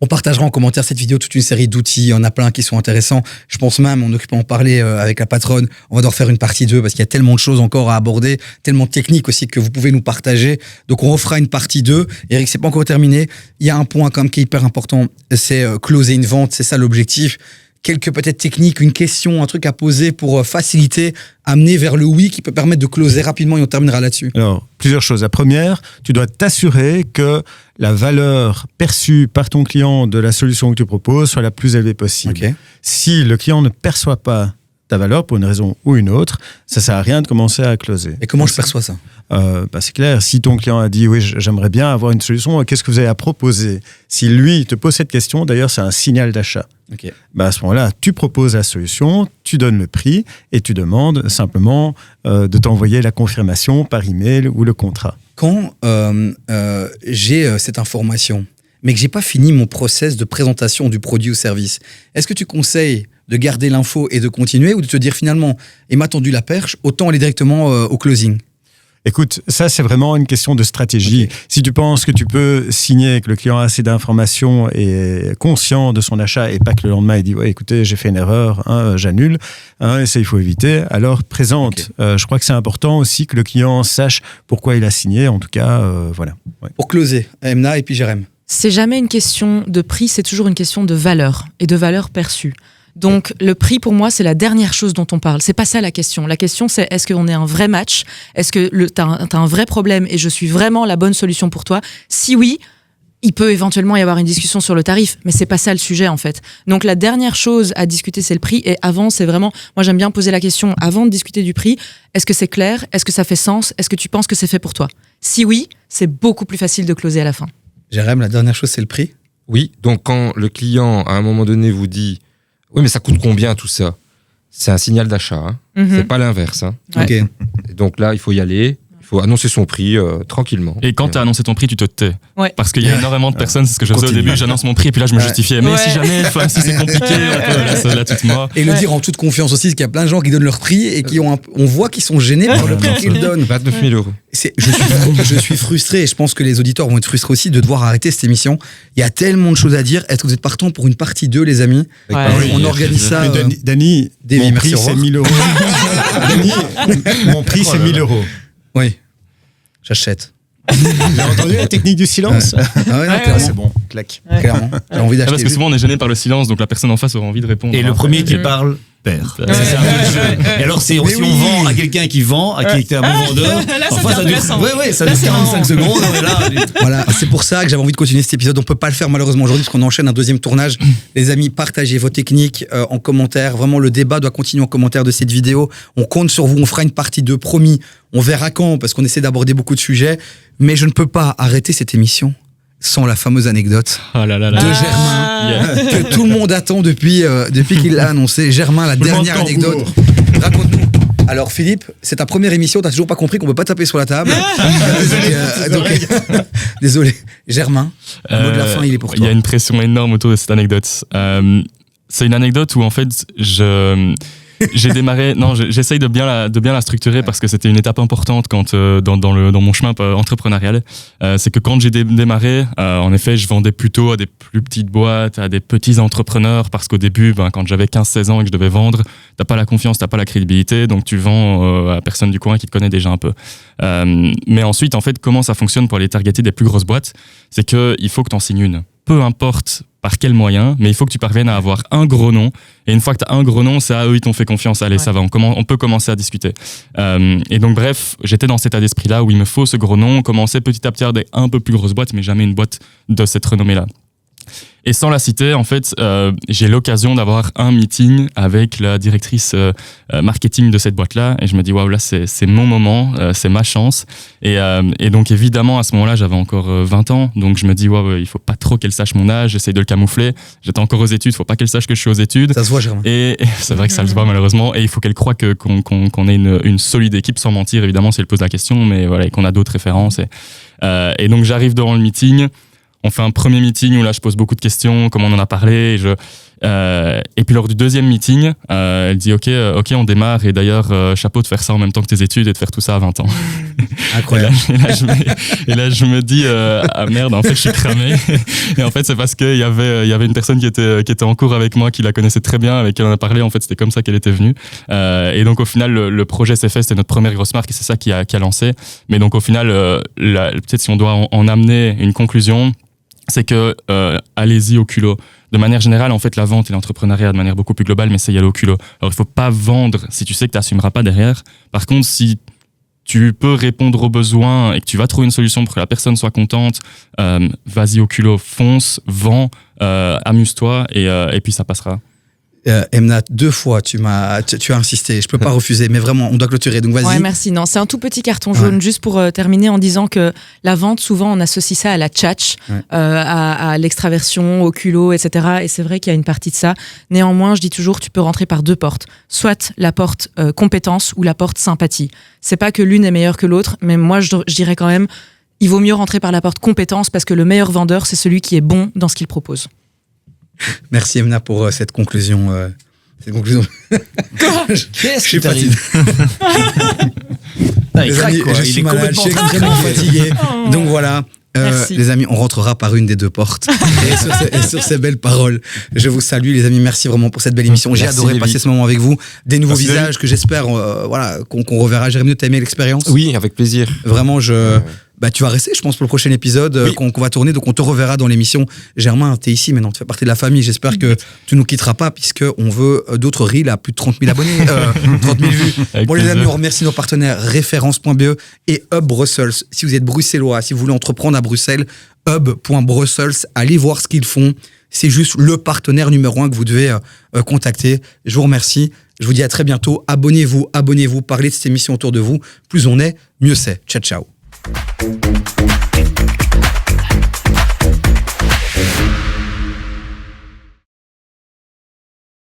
On partagera en commentaire cette vidéo toute une série d'outils. Il y en a plein qui sont intéressants. Je pense même, on occupe à en parler avec la patronne. On va devoir faire une partie 2 parce qu'il y a tellement de choses encore à aborder, tellement de techniques aussi que vous pouvez nous partager. Donc on refera une partie 2. Eric, c'est pas encore terminé. Il y a un point quand même qui est hyper important, c'est closer une vente. C'est ça l'objectif. Quelques peut-être techniques, une question, un truc à poser pour faciliter, amener vers le oui qui peut permettre de closer rapidement et on terminera là-dessus. Alors, plusieurs choses. La première, tu dois t'assurer que la valeur perçue par ton client de la solution que tu proposes soit la plus élevée possible. Okay. Si le client ne perçoit pas ta valeur pour une raison ou une autre, ça sert à rien de commencer à closer. Et comment je perçois ça ? C'est clair, si ton client a dit oui, j'aimerais bien avoir une solution, qu'est-ce que vous avez à proposer ? Si lui te pose cette question, d'ailleurs c'est un signal d'achat. Okay. À ce moment-là, tu proposes la solution, tu donnes le prix et tu demandes simplement de t'envoyer la confirmation par email ou le contrat. Quand j'ai cette information, mais que j'ai pas fini mon process de présentation du produit ou service, est-ce que tu conseilles de garder l'info et de continuer ou de te dire finalement, il m'a tendu la perche, autant aller directement au closing ? Écoute, ça c'est vraiment une question de stratégie. Okay. Si tu penses que tu peux signer, que le client a assez d'informations et est conscient de son achat et pas que le lendemain il dit ouais, écoutez j'ai fait une erreur, j'annule, et ça il faut éviter, alors présente. Okay. Je crois que c'est important aussi que le client sache pourquoi il a signé, en tout cas voilà. Ouais. Pour closer, Emna et puis Jérém. C'est jamais une question de prix, c'est toujours une question de valeur et de valeur perçue. Donc le prix pour moi c'est la dernière chose dont on parle, c'est pas ça la question. La question c'est est-ce qu'on est un vrai match, est-ce que t'as un vrai problème et je suis vraiment la bonne solution pour toi. Si oui, il peut éventuellement y avoir une discussion sur le tarif, mais c'est pas ça le sujet en fait. Donc la dernière chose à discuter c'est le prix et avant c'est vraiment, moi j'aime bien poser la question avant de discuter du prix, est-ce que c'est clair, est-ce que ça fait sens, est-ce que tu penses que c'est fait pour toi. Si oui, c'est beaucoup plus facile de closer à la fin. Jérém, la dernière chose c'est le prix. Oui, donc quand le client à un moment donné vous dit oui, mais ça coûte combien tout ça ? C'est un signal d'achat, c'est pas l'inverse. Ouais. Okay. Et donc là, il faut y aller, il faut annoncer son prix tranquillement. Et quand tu as annoncé ton prix, tu te tais. Ouais. Parce qu'il y a énormément de personnes, c'est ce que je faisais au début, j'annonce mon prix et puis là je me justifiais. Mais si jamais, si c'est compliqué, on peut là tout moi. Et le dire en toute confiance aussi, parce qu'il y a plein de gens qui donnent leur prix et qui on voit qu'ils sont gênés par le prix qu'ils donnent. 29 000 euros. Je suis frustré et je pense que les auditeurs vont être frustrés aussi de devoir arrêter cette émission. Il y a tellement de choses à dire. Est-ce que vous êtes partants pour une partie 2, les amis ? Ouais. On organise ça. Dany, mon prix c'est 1 000 euros. Dany, mon prix c'est 1 000 euros. Oui, j'achète. J'ai entendu la technique du silence. C'est bon, claque. Clairement, j'ai envie d'acheter. Parce que souvent on est gêné par le silence, donc la personne en face aura envie de répondre. Et le premier qui parle perd. C'est ça le jeu. Et alors si on vend à quelqu'un qui vend, à qui est un bon vendeur, enfin ça dure 45 secondes. Voilà, c'est pour ça que j'avais envie de continuer cet épisode. On peut pas le faire malheureusement aujourd'hui parce qu'on enchaîne un deuxième tournage. Les amis, partagez vos techniques en commentaire. Vraiment, le débat doit continuer en commentaire de cette vidéo. On compte sur vous. On fera une partie 2, promis. On verra quand parce qu'on essaie d'aborder beaucoup de sujets. Mais je ne peux pas arrêter cette émission sans la fameuse anecdote de Germain que tout le monde attend depuis qu'il l'a annoncé. Germain, la dernière anecdote. Raconte-nous. Alors Philippe, c'est ta première émission, t'as toujours pas compris qu'on peut pas taper sur la table. Désolé. Germain, le mot de la fin, il est pour toi. Il y a une pression énorme autour de cette anecdote. C'est une anecdote où en fait j'ai démarré. Non, j'essaye de bien la structurer parce que c'était une étape importante quand dans mon chemin entrepreneurial. C'est que quand j'ai démarré, en effet, je vendais plutôt à des plus petites boîtes, à des petits entrepreneurs parce qu'au début, quand j'avais 15-16 ans et que je devais vendre, t'as pas la confiance, t'as pas la crédibilité, donc tu vends à personne du coin qui te connaît déjà un peu. Mais ensuite, en fait, comment ça fonctionne pour aller targeter des plus grosses boîtes, c'est que il faut que t'en signes une. Peu importe par quel moyen, mais il faut que tu parviennes à avoir un gros nom. Et une fois que tu as un gros nom, c'est à eux, ils t'ont fait confiance. Allez, ça va, on peut commencer à discuter. Et donc, bref, j'étais dans cet état d'esprit-là où il me faut ce gros nom, commencer petit à petit à des un peu plus grosses boîtes, mais jamais une boîte de cette renommée-là. Et sans la citer, en fait, j'ai l'occasion d'avoir un meeting avec la directrice marketing de cette boîte-là. Et je me dis, waouh, là, c'est mon moment, c'est ma chance. Et donc, évidemment, à ce moment-là, j'avais encore 20 ans. Donc, je me dis, waouh, il faut pas trop qu'elle sache mon âge. J'essaye de le camoufler. J'étais encore aux études. Il faut pas qu'elle sache que je suis aux études. Ça se voit, Germain. Et c'est vrai que ça se voit, malheureusement. Et il faut qu'elle croie qu'on ait une solide équipe, sans mentir, évidemment, si elle pose la question. Mais voilà, et qu'on a d'autres références. Et donc, j'arrive devant le meeting. On fait un premier meeting où là, je pose beaucoup de questions, comme on en a parlé. Et puis lors du deuxième meeting, elle dit ok, on démarre. Et d'ailleurs, chapeau de faire ça en même temps que tes études et de faire tout ça à 20 ans. Incroyable. Et là, je me dis ah merde, en fait, je suis cramé. Et en fait, c'est parce qu'il y avait une personne qui était en cours avec moi, qui la connaissait très bien, avec qui on en a parlé. En fait, c'était comme ça qu'elle était venue. Et donc, au final, le projet s'est fait. C'était notre première grosse marque et c'est ça qui a lancé. Mais donc, au final, peut-être si on doit en amener une conclusion, c'est que allez-y au culot. De manière générale, en fait, la vente et l'entrepreneuriat de manière beaucoup plus globale, mais c'est y aller au culot. Alors, il faut pas vendre si tu sais que tu n'assumeras pas derrière. Par contre, si tu peux répondre aux besoins et que tu vas trouver une solution pour que la personne soit contente, vas-y au culot, fonce, vends, amuse-toi et puis ça passera. Emna, 2 fois tu as insisté, je peux pas refuser, mais vraiment on doit clôturer, donc vas-y. Ouais, merci. Non, c'est un tout petit carton jaune, juste pour terminer en disant que la vente, souvent on associe ça à la tchatch, à l'extraversion, au culot, etc. Et c'est vrai qu'il y a une partie de ça. Néanmoins, je dis toujours, tu peux rentrer par 2 portes, soit la porte compétence ou la porte sympathie. C'est pas que l'une est meilleure que l'autre, mais moi je dirais quand même, il vaut mieux rentrer par la porte compétence parce que le meilleur vendeur, c'est celui qui est bon dans ce qu'il propose. Merci Emna pour cette conclusion. Qu'est-ce qui t'arrive? Les amis, je suis malade, je suis extrêmement fatigué. Donc voilà. Les amis, on rentrera par une des 2 portes. Et sur ces belles paroles, je vous salue les amis. Merci vraiment pour cette belle émission. J'ai adoré passer ce moment avec vous. Des nouveaux visages que j'espère qu'on reverra. Jérémy, t'as aimé l'expérience? Oui, avec plaisir. Vraiment, tu vas rester, je pense, pour le prochain épisode qu'on va tourner. Donc, on te reverra dans l'émission. Germain, t'es ici maintenant, tu fais partie de la famille. J'espère que tu nous quitteras pas, puisqu'on veut d'autres reels à plus de 30 000 abonnés, 30 000 vues. Bon, les amis, on remercie nos partenaires Référence.be et Hub Brussels. Si vous êtes bruxellois, si vous voulez entreprendre à Bruxelles, Hub.Brussels, allez voir ce qu'ils font. C'est juste le partenaire numéro 1 que vous devez contacter. Je vous remercie. Je vous dis à très bientôt. Abonnez-vous, parlez de cette émission autour de vous. Plus on est, mieux c'est. Ciao, ciao.